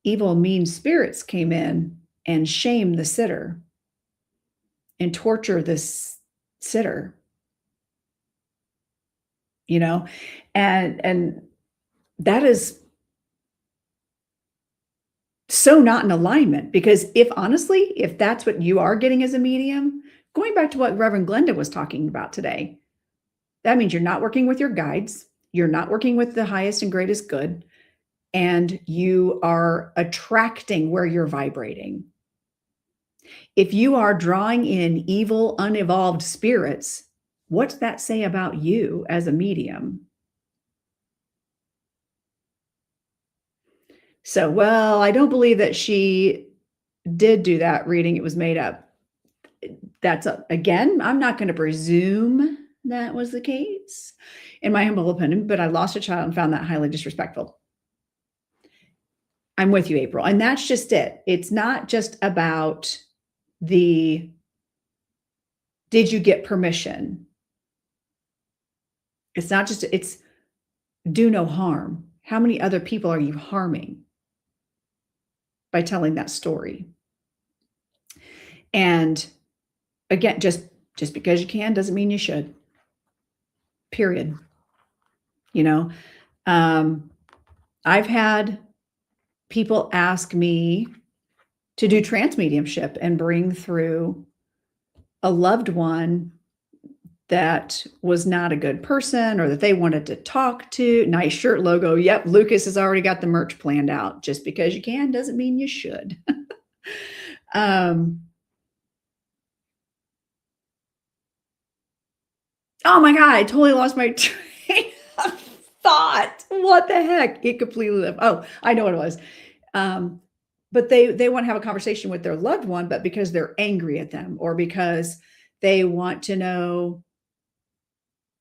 evil, mean spirits came in and shame the sitter and torture this sitter, and that is so not in alignment, because if that's what you are getting as a medium, going back to what Reverend Glenda was talking about today, that means you're not working with your guides, you're not working with the highest and greatest good, and you are attracting where you're vibrating. If you are drawing in evil, unevolved spirits, what's that say about you as a medium? So, well, I don't believe that she did do that reading. It was made up. Again, I'm not going to presume that was the case, in my humble opinion, but I lost a child and found that highly disrespectful. I'm with you, April. And that's just it. It's not just about did you get permission? It's do no harm. How many other people are you harming by telling that story? And again, just because you can doesn't mean you should. Period. I've had people ask me to do trance mediumship and bring through a loved one that was not a good person, or that they wanted to talk to. Nice shirt logo. Yep, Lucas has already got the merch planned out. Just because you can doesn't mean you should. Oh my God, I totally lost my train of thought. What the heck? It completely left. Oh, I know what it was. But they want to have a conversation with their loved one, but because they're angry at them, or because they want to know,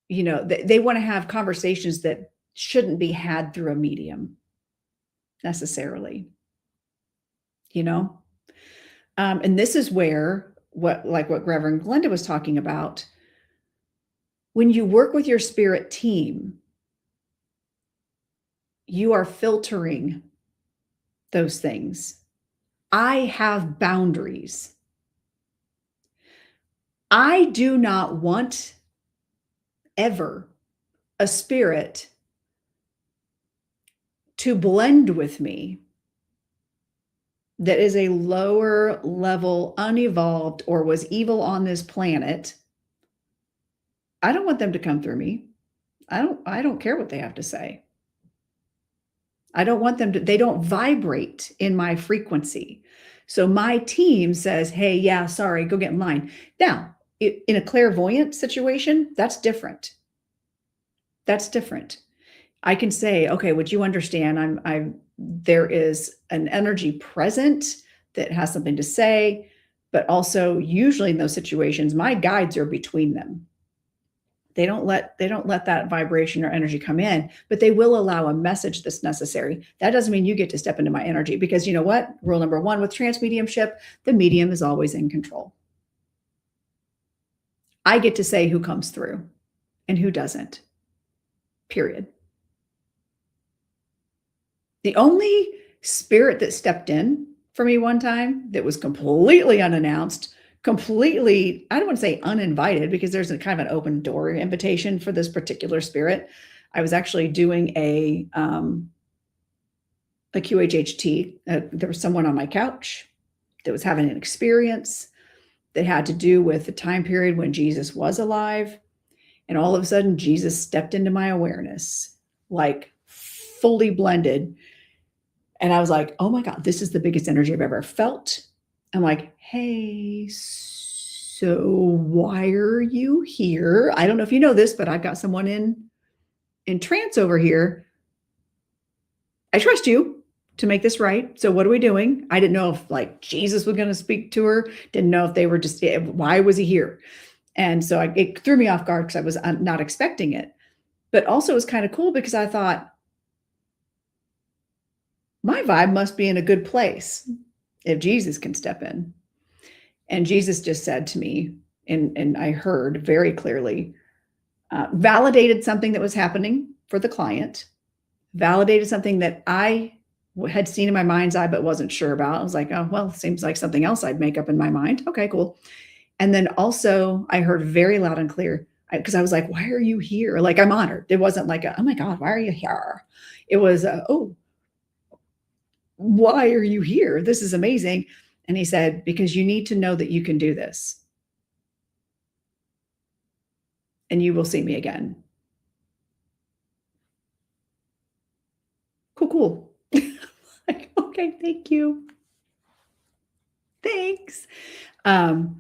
they want to have conversations that shouldn't be had through a medium necessarily, and this is where what Reverend Glenda was talking about. When you work with your spirit team, you are filtering those things. I have boundaries. I do not want ever a spirit to blend with me that is a lower level, unevolved, or was evil on this planet. I don't want them to come through me. I don't care what they have to say. I don't want them to, they don't vibrate in my frequency. So my team says, hey, yeah, sorry, go get in line. Now, in a clairvoyant situation, that's different. That's different. I can say, okay, would you understand? There is an energy present that has something to say, but also usually in those situations, my guides are between them. They don't let that vibration or energy come in, but they will allow a message that's necessary. That doesn't mean you get to step into my energy, because you know what? Rule number one with trance mediumship, the medium is always in control. I get to say who comes through and who doesn't, period. The only spirit that stepped in for me one time that was completely unannounced, completely, I don't want to say uninvited, because there's a kind of an open door invitation for this particular spirit. I was actually doing a QHHT. There was someone on my couch that was having an experience that had to do with the time period when Jesus was alive. And all of a sudden, Jesus stepped into my awareness, like fully blended. And I was like, oh my God, this is the biggest energy I've ever felt. I'm like, hey, so why are you here? I don't know if you know this, but I've got someone in trance over here. I trust you to make this right. So what are we doing? I didn't know if like Jesus was going to speak to her. Didn't know if they were just, why was he here? And so it threw me off guard because I was not expecting it. But also it was kind of cool because I thought, my vibe must be in a good place if Jesus can step in. And Jesus just said to me, and I heard very clearly, validated something that was happening for the client, validated something that I had seen in my mind's eye but wasn't sure about. I was like, oh, well, seems like something else I'd make up in my mind. Okay, cool. And then also I heard very loud and clear, because I was like, why are you here? Like, I'm honored. It wasn't like, oh my God, why are you here? It was, oh, why are you here? This is amazing. And he said, because you need to know that you can do this. And you will see me again. Cool. Like, okay, thank you. Thanks. And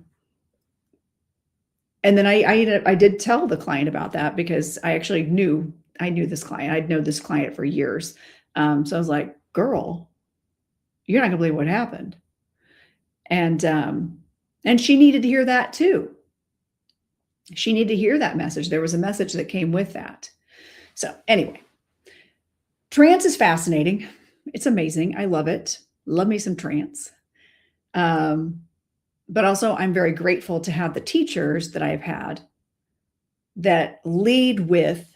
then I did tell the client about that because I actually knew this client. I'd known this client for years. So I was like, girl, you're not gonna believe what happened. And she needed to hear that too. She needed to hear that message. There was a message that came with that. So anyway, trance is fascinating. It's amazing. I love it. Love me some trance. But also I'm very grateful to have the teachers that I've had that lead with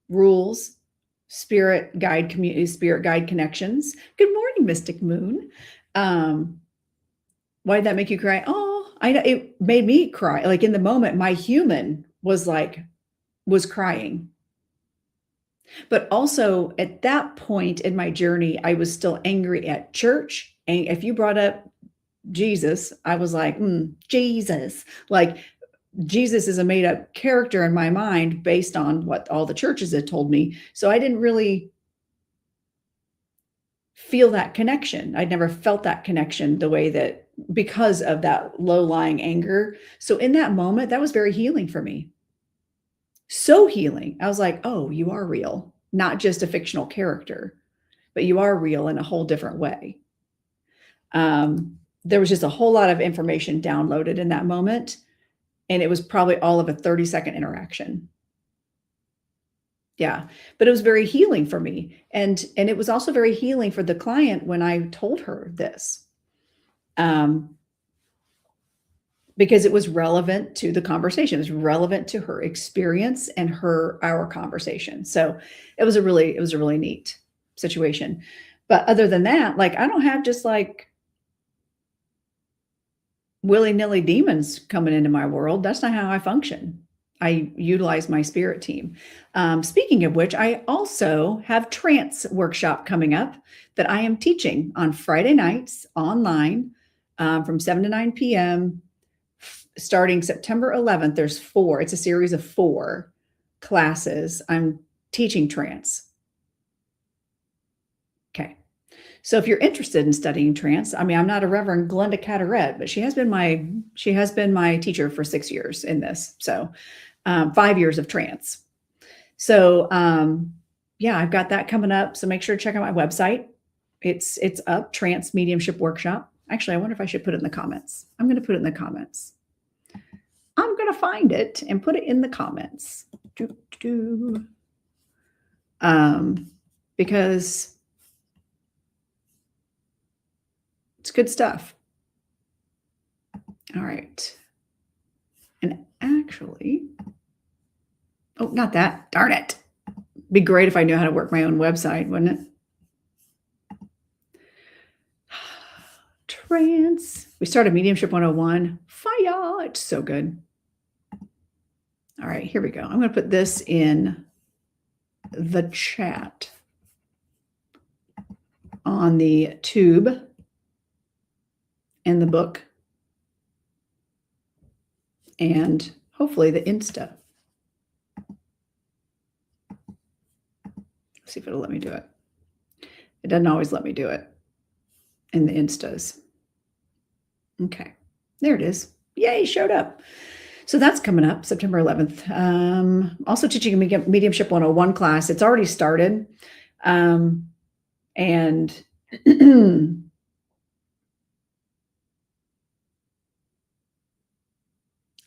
rules, spirit guide community, spirit guide connections. Good morning, Mystic Moon. Why did that make you cry? Oh, it made me cry. Like in the moment, my human was crying. But also at that point in my journey, I was still angry at church. And if you brought up Jesus, I was like, Jesus. Like Jesus is a made up character in my mind based on what all the churches had told me. So I didn't really feel that connection. I'd never felt that connection the way that, because of that low-lying anger. So in that moment, that was very healing for me. So healing. I was like, oh, you are real, not just a fictional character, but you are real in a whole different way. There was just a whole lot of information downloaded in that moment. And it was probably all of a 30-second interaction. Yeah, but it was very healing for me. And it was also very healing for the client when I told her this. Because it was relevant to the conversation. It was relevant to her experience and our conversation. So it was a really neat situation. But other than that, like, I don't have just like willy-nilly demons coming into my world. That's not how I function. I utilize my spirit team. Speaking of which, I also have trance workshop coming up that I am teaching on Friday nights online from 7 to 9 p.m. Starting September 11th. There's 4. It's a series of 4 classes. I'm teaching trance. Okay. So if you're interested in studying trance, I mean, I'm not a Reverend Glenda Cadarette, but she has been my teacher for 6 years in this. So 5 years of trance. So yeah, I've got that coming up. So make sure to check out my website. It's up, Trance Mediumship Workshop. Actually, I wonder if I should put it in the comments. I'm going to put it in the comments. I'm going to find it and put it in the comments. Because it's good stuff. All right. And Oh, not that. Darn it. Be great if I knew how to work my own website, wouldn't it? Trance. We started Mediumship 101. Fire. It's so good. All right, here we go. I'm going to put this in the chat on the tube and the book and hopefully the Insta. Let's see if it'll let me do it. It doesn't always let me do it in the Instas. Okay, there it is. Yay, showed up. So that's coming up September 11th. Also teaching a Mediumship 101 class. It's already started. And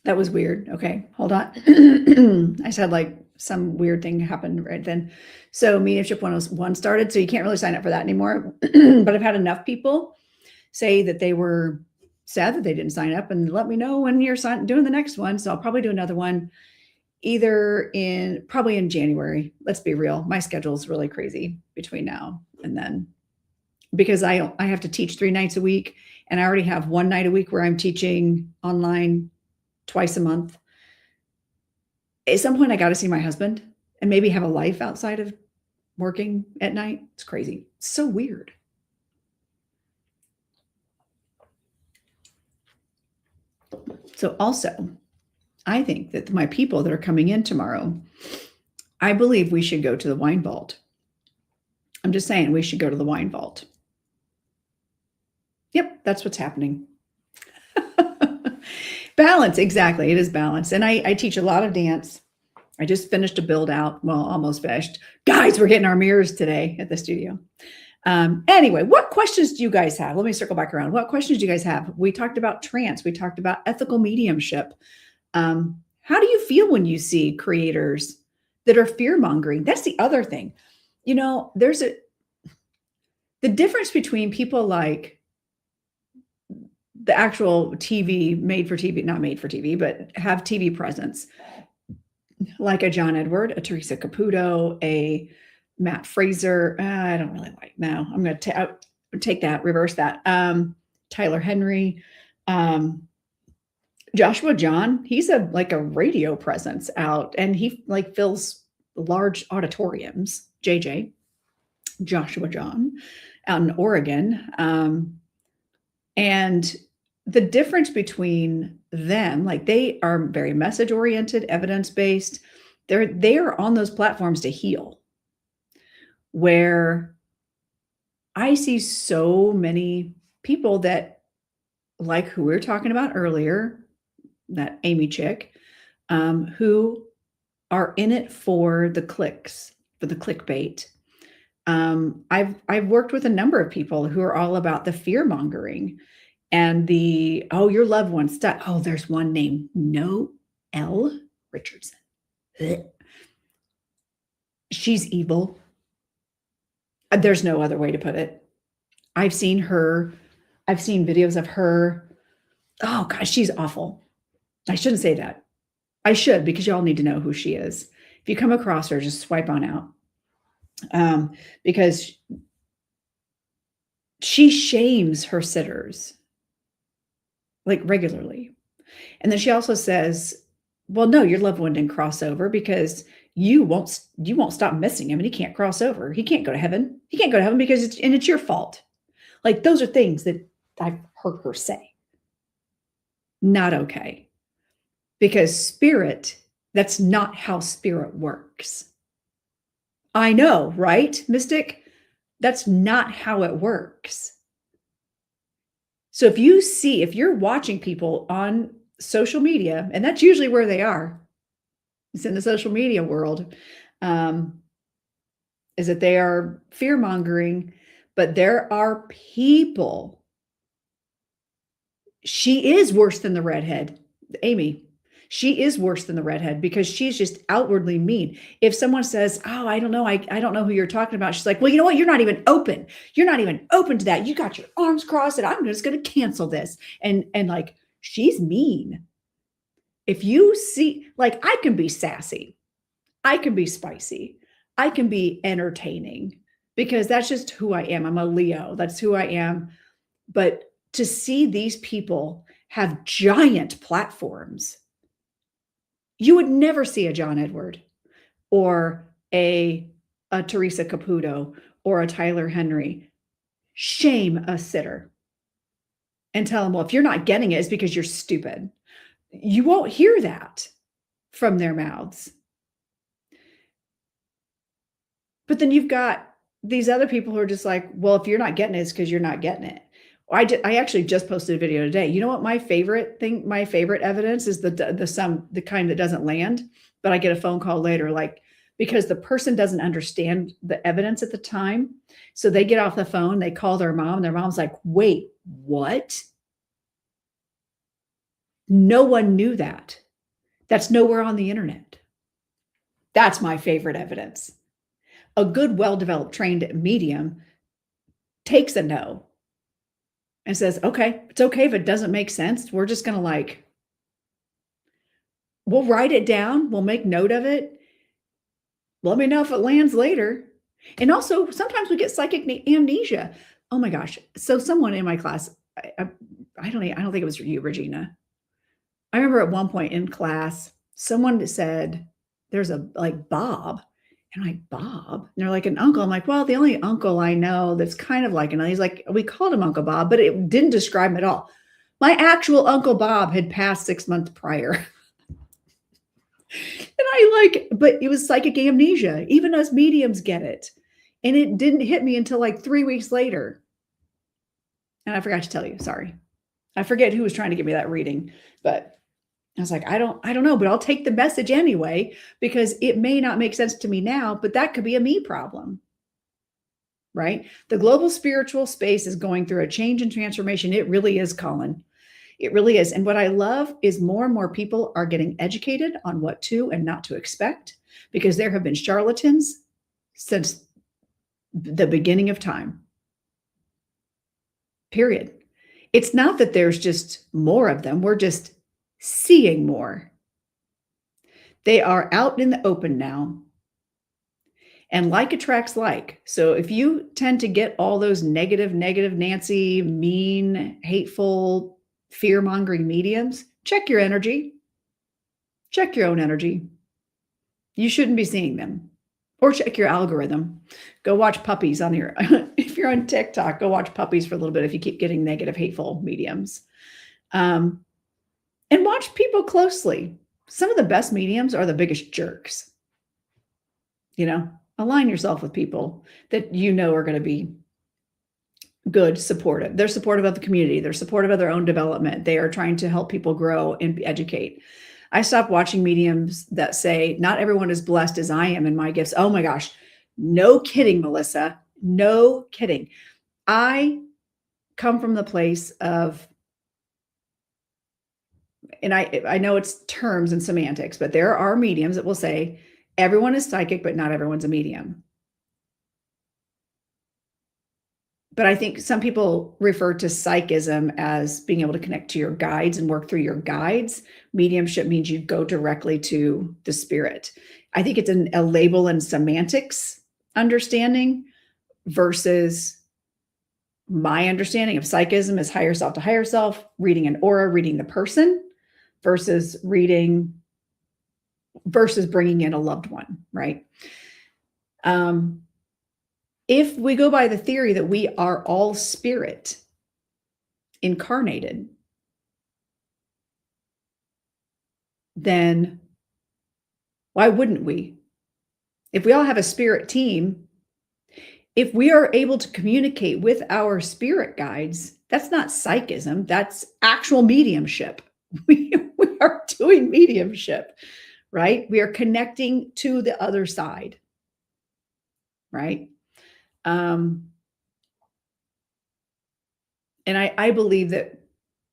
that was weird. Okay, hold on. I just had like some weird thing happen right then. So Mediumship 101 started, so you can't really sign up for that anymore. But I've had enough people say that they were sad that they didn't sign up, and let me know when you're doing the next one. So I'll probably do another one probably in January. Let's be real. My schedule is really crazy between now and then because I have to teach 3 nights a week, and I already have 1 night a week where I'm teaching online twice a month. At some point I got to see my husband and maybe have a life outside of working at night. It's crazy. It's so weird. So also, I think that my people that are coming in tomorrow, I believe we should go to the wine vault. I'm just saying we should go to the wine vault. Yep, that's what's happening. Balance, exactly. It is balance. And I teach a lot of dance. I just finished a build out. Well, almost finished. Guys, we're getting our mirrors today at the studio. Anyway, what questions do you guys have? Let me circle back around. What questions do you guys have? We talked about trance. We talked about ethical mediumship. How do you feel when you see creators that are fear-mongering? That's the other thing. You know, there's the difference between people like the actual TV, not made for TV, but have TV presence, like a John Edward, a Teresa Caputo, a Matt Fraser. I don't really like. No, I'm going to take that, reverse that. Tyler Henry, Joshua John. He's a radio presence out, and he fills large auditoriums. Joshua John, out in Oregon, and the difference between them, they are very message oriented, evidence based. They are on those platforms to heal. Where I see so many people that, like who we were talking about earlier, that Amy chick, who are in it for the clicks, for the clickbait. I've worked with a number of people who are all about the fear mongering and your loved one stuff. Oh, there's one named Noelle Richardson. Ugh. She's evil. There's no other way to put it. I've seen videos of her. Oh gosh, she's awful. I shouldn't say that. I should, because y'all need to know who she is. If you come across her, just swipe on out. Because she shames her sitters regularly. And then she also says, well, no, your loved one didn't cross over because you won't stop missing him, and he can't cross over. He can't go to heaven. He can't go to heaven because it's your fault. Those are things that I've heard her say. Not okay. Because spirit, that's not how spirit works. I know, right, Mystic? That's not how it works. So if you're watching people on social media, and that's usually where they are, it's in the social media world, is that they are fear-mongering, but there are people. She is worse than the redhead, Amy. She is worse than the redhead because she's just outwardly mean. If someone says, oh, I don't know, I don't know who you're talking about. She's like, well, you know what? You're not even open. You're not even open to that. You got your arms crossed and I'm just going to cancel this. And she's mean. If you see, I can be sassy. I can be spicy. I can be entertaining because that's just who I am. I'm a Leo. That's who I am. But to see these people have giant platforms, you would never see a John Edward or a Teresa Caputo or a Tyler Henry shame a sitter and tell them, well, if you're not getting it, it's because you're stupid. You won't hear that from their mouths. But then you've got these other people who are just like, well, if you're not getting it, it's because you're not getting it. I actually just posted a video today. You know what my favorite evidence is? The kind that doesn't land, but I get a phone call later, like, because the person doesn't understand the evidence at the time. So they get off the phone, they call their mom, and their mom's like, wait, what? No one knew that. That's nowhere on the internet. That's my favorite evidence. A good, well-developed, trained medium takes a no and says, okay, it's okay if it doesn't make sense. We're just going to we'll write it down. We'll make note of it. Let me know if it lands later. And also, sometimes we get psychic amnesia. Oh my gosh. So someone in my class, I don't think it was you, Regina. I remember at one point in class, someone said, there's Bob. And I'm like, Bob? And they're like, an uncle. I'm like, well, the only uncle I know that's kind of like he's like, we called him Uncle Bob, but it didn't describe him at all. My actual Uncle Bob had passed 6 months prior. And but it was psychic amnesia. Even us mediums get it. And it didn't hit me until 3 weeks later. And I forgot to tell you, sorry. I forget who was trying to give me that reading, but I was like, I don't know, but I'll take the message anyway, because it may not make sense to me now, but that could be a me problem, right? The global spiritual space is going through a change and transformation. It really is, Colin. It really is. And what I love is more and more people are getting educated on what to and not to expect, because there have been charlatans since the beginning of time. Period. It's not that there's just more of them. We're just seeing more. They are out in the open now. And like attracts like. So if you tend to get all those negative Nancy, mean, hateful, fear-mongering mediums, check your energy. Check your own energy. You shouldn't be seeing them. Or check your algorithm. Go watch puppies on your, if you're on TikTok, go watch puppies for a little bit if you keep getting negative, hateful mediums. And watch people closely. Some of the best mediums are the biggest jerks. Align yourself with people that are going to be good, supportive. They're supportive of the community. They're supportive of their own development. They are trying to help people grow and educate. I stopped watching mediums that say, not everyone is blessed as I am in my gifts. Oh my gosh. No kidding, Melissa. No kidding. I come from the place of, and I know it's terms and semantics, but there are mediums that will say everyone is psychic, but not everyone's a medium. But I think some people refer to psychism as being able to connect to your guides and work through your guides. Mediumship means you go directly to the spirit. I think it's a label and semantics understanding versus my understanding of psychism is higher self to higher self, reading an aura, reading the person versus bringing in a loved one, right? If we go by the theory that we are all spirit incarnated, then why wouldn't we? If we all have a spirit team, if we are able to communicate with our spirit guides, that's not psychism, that's actual mediumship. We are doing mediumship, right? We are connecting to the other side, right? And I believe that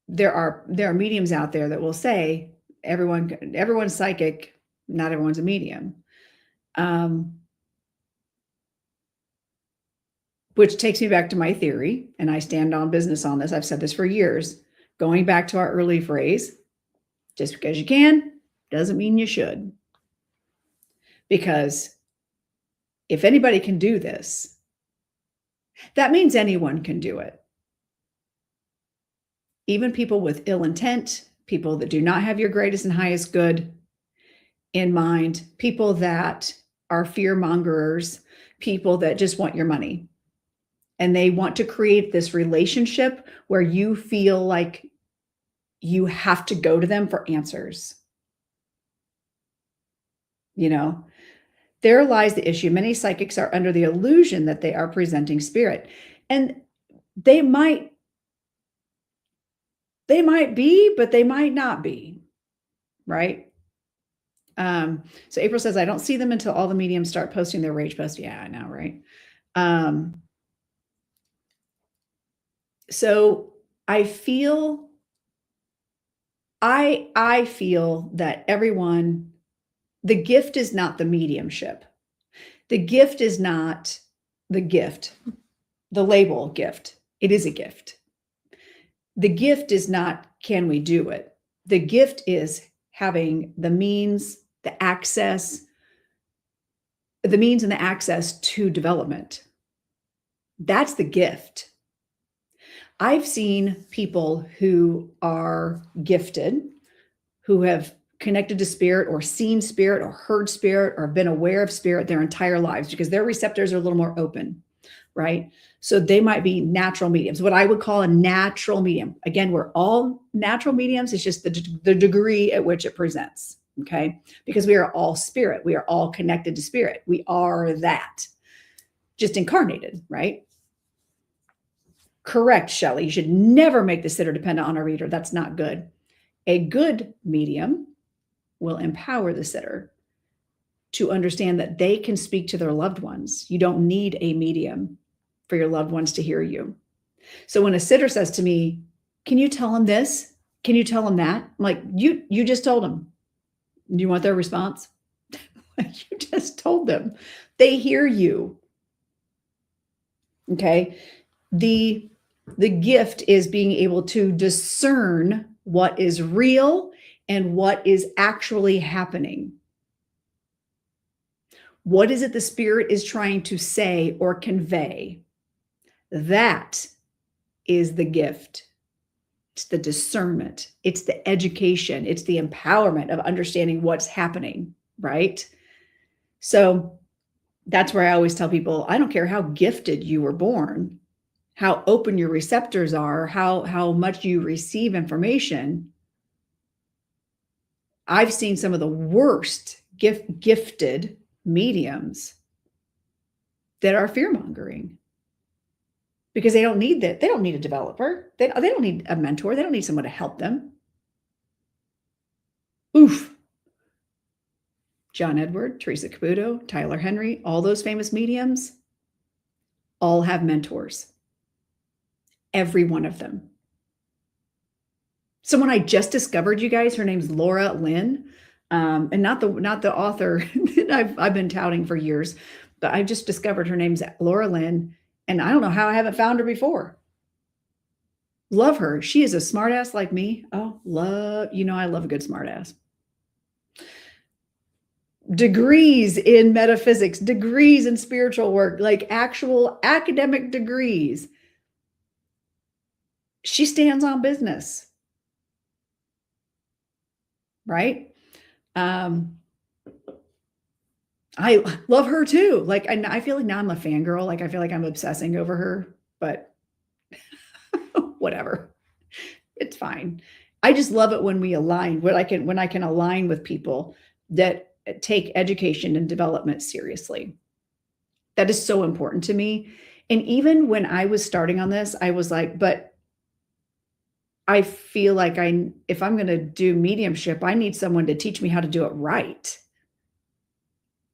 there are mediums out there that will say everyone's psychic, not everyone's a medium. Which takes me back to my theory, and I stand on business on this. I've said this for years. Going back to our early phrase, just because you can doesn't mean you should. Because if anybody can do this, that means anyone can do it. Even people with ill intent, people that do not have your greatest and highest good in mind, people that are fear mongers, people that just want your money. And they want to create this relationship where you feel like you have to go to them for answers. You know, there lies the issue. Many psychics are under the illusion that they are presenting spirit. And they might be, but they might not be, right? So April says, I don't see them until all the mediums start posting their rage posts. Yeah, I know, right? So I feel that everyone, the gift is not the mediumship. The gift is not the gift, the label gift. It is a gift. The gift is not, can we do it? The gift is having the means, the access, the means and the access to development. That's the gift. I've seen people who are gifted, who have connected to spirit or seen spirit or heard spirit or been aware of spirit their entire lives because their receptors are a little more open, right? So they might be natural mediums, what I would call a natural medium. Again, we're all natural mediums. It's just the degree at which it presents, okay? Because we are all spirit. We are all connected to spirit. We are that, just incarnated, right? Correct, Shelley. You should never make the sitter dependent on a reader. That's not good. A good medium will empower the sitter to understand that they can speak to their loved ones. You don't need a medium for your loved ones to hear you. So when a sitter says to me, can you tell them this? Can you tell them that? I'm like, you just told them. Do you want their response? You just told them. They hear you. Okay. The gift is being able to discern what is real and what is actually happening. What is it the spirit is trying to say or convey? That is the gift. It's the discernment. It's the education. It's the empowerment of understanding what's happening, right? So that's where I always tell people, I don't care how gifted you were born, how open your receptors are, how much you receive information. I've seen some of the worst gifted mediums that are fear-mongering because they don't need that. They don't need a developer. They don't need a mentor. They don't need someone to help them. Oof. John Edward, Teresa Caputo, Tyler Henry, all those famous mediums all have mentors. Every one of them. Someone I just discovered, you guys, her name's Laura Lynn, and not the author that I've been touting for years, but I just discovered her name's Laura Lynn, and I don't know how I haven't found her before. Love her. She is a smartass like me. Oh, I love a good smartass. Degrees in metaphysics, degrees in spiritual work, like actual academic degrees. She stands on business, right? I love her too. Like, I feel like now I'm a fangirl. Like, I feel like I'm obsessing over her, but whatever. It's fine. I just love it when we align, when I can align with people that take education and development seriously. That is so important to me. And even when I was starting on this, I was like, but I feel like if I'm going to do mediumship, I need someone to teach me how to do it right.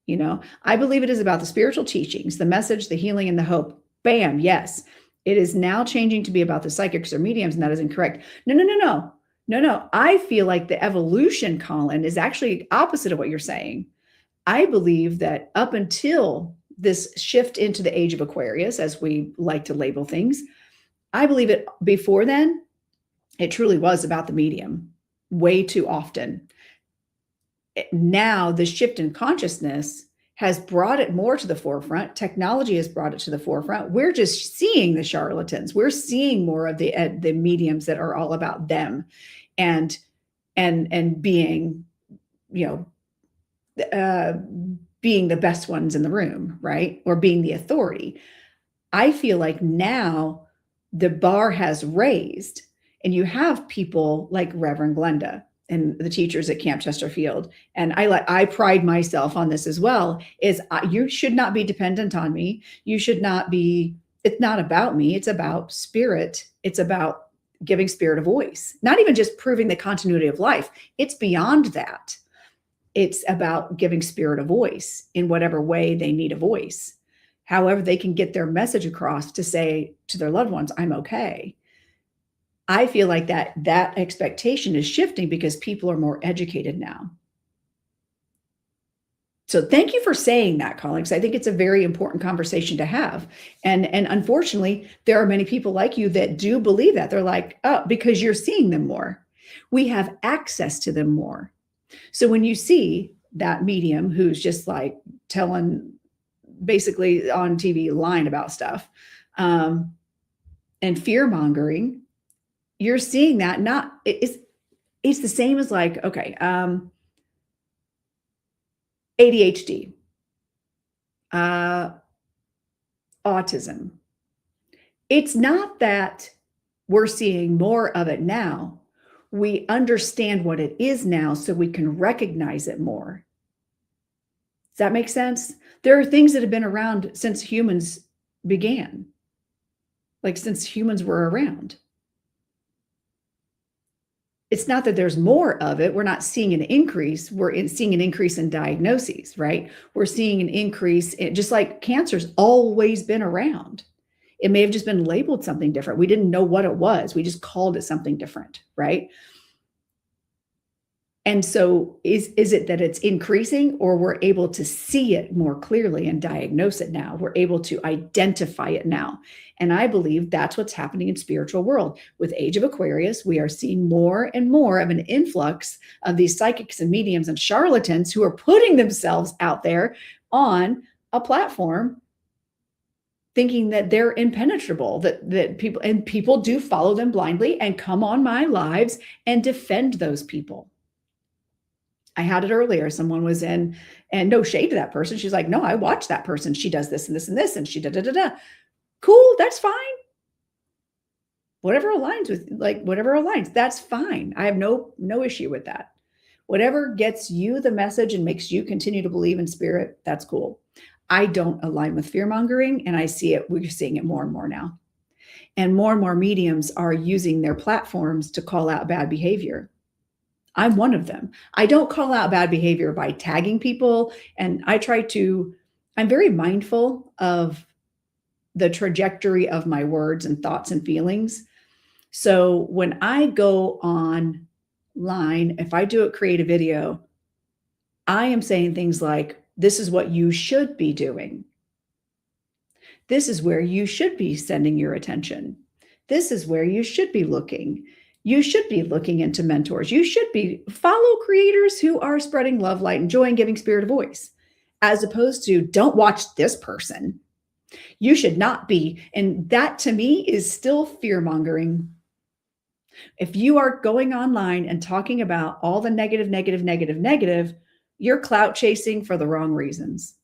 You know, I believe it is about the spiritual teachings, the message, the healing, and the hope. Bam. Yes. It is now changing to be about the psychics or mediums, and that is incorrect. No. I feel like the evolution, Colin, is actually opposite of what you're saying. I believe that up until this shift into the age of Aquarius, as we like to label things, I believe it before then, it truly was about the medium way too often. now the shift in consciousness has brought it more to the forefront. Technology has brought it to the forefront. We're just seeing the charlatans. We're seeing more of the mediums that are all about them, and being, being the best ones in the room, right? Or being the authority. I feel like now the bar has raised, and you have people like Reverend Glenda and the teachers at Camp Chesterfield. And I pride myself on this as well, is you should not be dependent on me. You should not be, it's not about me. It's about spirit. It's about giving spirit a voice, not even just proving the continuity of life. It's beyond that. It's about giving spirit a voice in whatever way they need a voice. However, they can get their message across to say to their loved ones, I'm okay. I feel like that expectation is shifting because people are more educated now. So thank you for saying that, Colin, because I think it's a very important conversation to have. And unfortunately, there are many people like you that do believe that. They're like, oh, because you're seeing them more. We have access to them more. So when you see that medium who's just like telling, basically on TV, lying about stuff, and fear mongering, you're seeing that it's the same as like, okay, ADHD, autism. It's not that we're seeing more of it now. We understand what it is now, so we can recognize it more. Does that make sense? There are things that have been around since humans began, like since humans were around. It's not that there's more of it. We're not seeing an increase. We're seeing an increase in diagnoses, right? We're seeing an increase in, just like cancer's always been around. It may have just been labeled something different. We didn't know what it was. We just called it something different, right? And so is it that it's increasing, or we're able to see it more clearly and diagnose it now? We're able to identify it now. And I believe that's what's happening in spiritual world. With Age of Aquarius, we are seeing more and more of an influx of these psychics and mediums and charlatans who are putting themselves out there on a platform thinking that they're impenetrable, that people do follow them blindly and come on my lives and defend those people. I had it earlier. Someone was in, and no shade to that person. She's like, no, I watch that person. She does this and this and this, and she da. Cool, that's fine. Whatever aligns with, like, whatever aligns, that's fine. I have no issue with that. Whatever gets you the message and makes you continue to believe in spirit, that's cool. I don't align with fear mongering, and I see it. We're seeing it more and more now. And more mediums are using their platforms to call out bad behavior. I'm one of them. I don't call out bad behavior by tagging people. And I'm very mindful of the trajectory of my words and thoughts and feelings. So when I go online, if I create a video, I am saying things like, this is what you should be doing. This is where you should be sending your attention. This is where you should be looking. You should be looking into mentors. You should follow creators who are spreading love, light, and joy and giving spirit a voice, as opposed to don't watch this person. You should not be. And that to me is still fear mongering. If you are going online and talking about all the negative, you're clout chasing for the wrong reasons.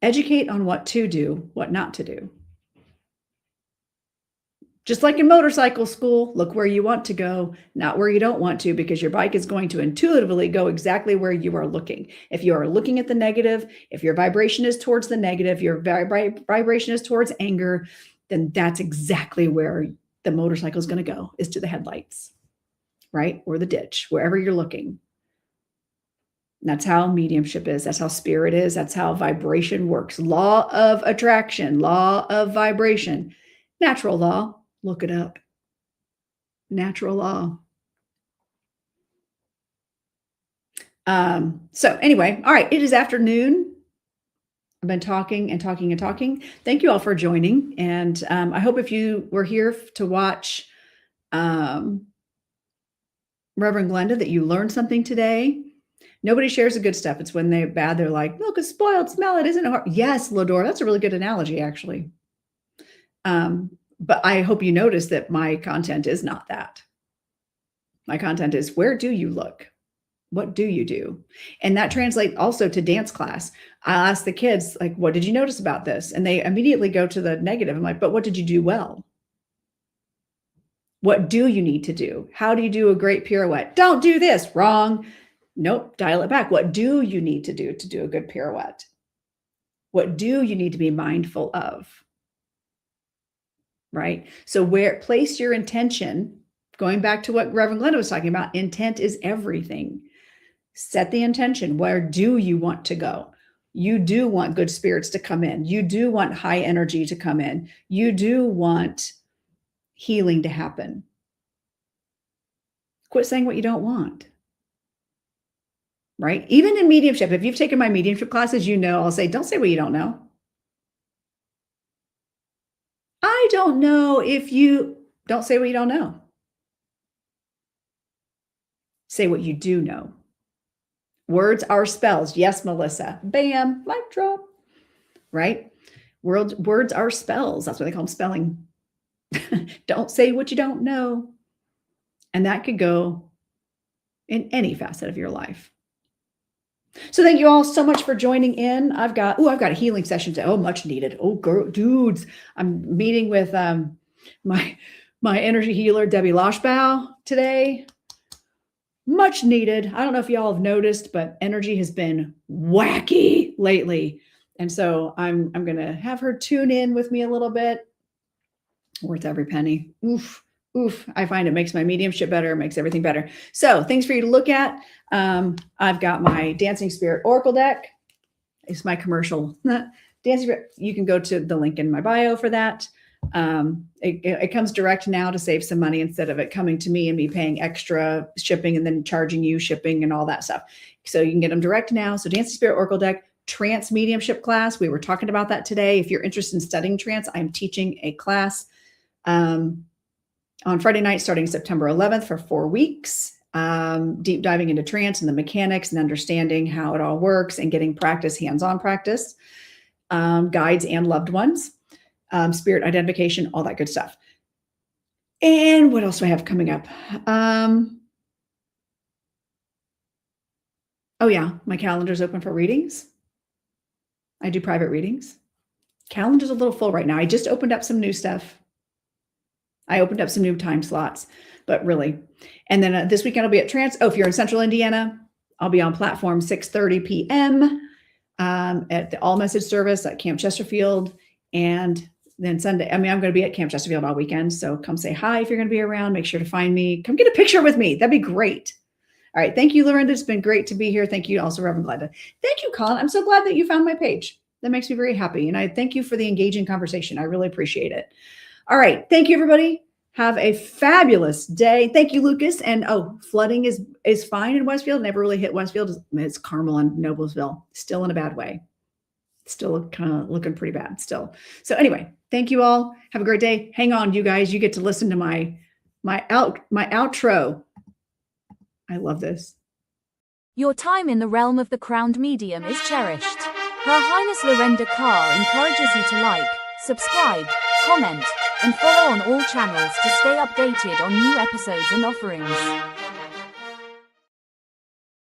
Educate on what to do, what not to do. Just like in motorcycle school, look where you want to go, not where you don't want to, because your bike is going to intuitively go exactly where you are looking. If you are looking at the negative, if your vibration is towards the negative, your vibration is towards anger, then that's exactly where the motorcycle is going to go, is to the headlights, right? Or the ditch, wherever you're looking. And that's how mediumship is. That's how spirit is. That's how vibration works. Law of attraction, law of vibration, natural law. Look it up. Natural law. So anyway, all right. It is afternoon. I've been talking and talking and talking. Thank you all for joining. And I hope if you were here to watch Reverend Glenda, that you learned something today. Nobody shares the good stuff. It's when they're bad, they're like, milk is spoiled, smell it, isn't it hard? Yes, Lador, that's a really good analogy, actually. But I hope you notice that my content is not that. My content is, where do you look? What do you do? And that translates also to dance class. I'll ask the kids, like, what did you notice about this? And they immediately go to the negative. I'm like, but what did you do well? What do you need to do? How do you do a great pirouette? Don't do this. Wrong. Nope. Dial it back. What do you need to do a good pirouette? What do you need to be mindful of? Right? So place your intention, going back to what Reverend Glenda was talking about, intent is everything. Set the intention. Where do you want to go? You do want good spirits to come in. You do want high energy to come in. You do want healing to happen. Quit saying what you don't want. Right? Even in mediumship, if you've taken my mediumship classes, you know, I'll say, don't say what you don't know. I don't know if you don't say what you don't know. Say what you do know. Words are spells. Yes, Melissa. Bam, mic drop. Right? Words are spells. That's what they call them, spelling. Don't say what you don't know. And that could go in any facet of your life. So thank you all so much for joining in. I've got a healing session today. Oh, much needed. Oh, girl, dudes. I'm meeting with my energy healer, Debbie Loshbaugh, today. Much needed. I don't know if y'all have noticed, but energy has been wacky lately. And so I'm going to have her tune in with me a little bit. Worth every penny. Oof. I find it makes my mediumship better, makes everything better. So things for you to look at. I've got my Dancing Spirit Oracle deck. It's my commercial Dancing Spirit. You can go to the link in my bio for that. It comes direct now to save some money instead of it coming to me and me paying extra shipping and then charging you shipping and all that stuff. So you can get them direct now. So Dancing Spirit Oracle deck, Trance Mediumship class. We were talking about that today. If you're interested in studying trance, I'm teaching a class on Friday night, starting September 11th for 4 weeks, deep diving into trance and the mechanics and understanding how it all works and getting practice, hands-on practice, guides and loved ones, spirit identification, all that good stuff. And what else do I have coming up? Oh yeah, my calendar's open for readings. I do private readings. Calendar's a little full right now. I just opened up some new stuff. I opened up some new time slots, but really. And then this weekend I'll be at Trance. Oh, if you're in Central Indiana, I'll be on platform 6:30 p.m. At the all message service at Camp Chesterfield. And then Sunday, I'm going to be at Camp Chesterfield all weekend. So come say hi if you're going to be around. Make sure to find me. Come get a picture with me. That'd be great. All right. Thank you, Lorinda. It's been great to be here. Thank you also, Reverend Glenda. Thank you, Colin. I'm so glad that you found my page. That makes me very happy. And I thank you for the engaging conversation. I really appreciate it. All right. Thank you, everybody. Have a fabulous day. Thank you, Lucas. And flooding is fine in Westfield. Never really hit Westfield. It's Carmel and Noblesville. Still in a bad way. Still kind of looking pretty bad still. So anyway, thank you all. Have a great day. Hang on, you guys. You get to listen to my outro. I love this. Your time in the realm of the crowned medium is cherished. Her Highness Lorenda Carr encourages you to like, subscribe, comment, and follow on all channels to stay updated on new episodes and offerings.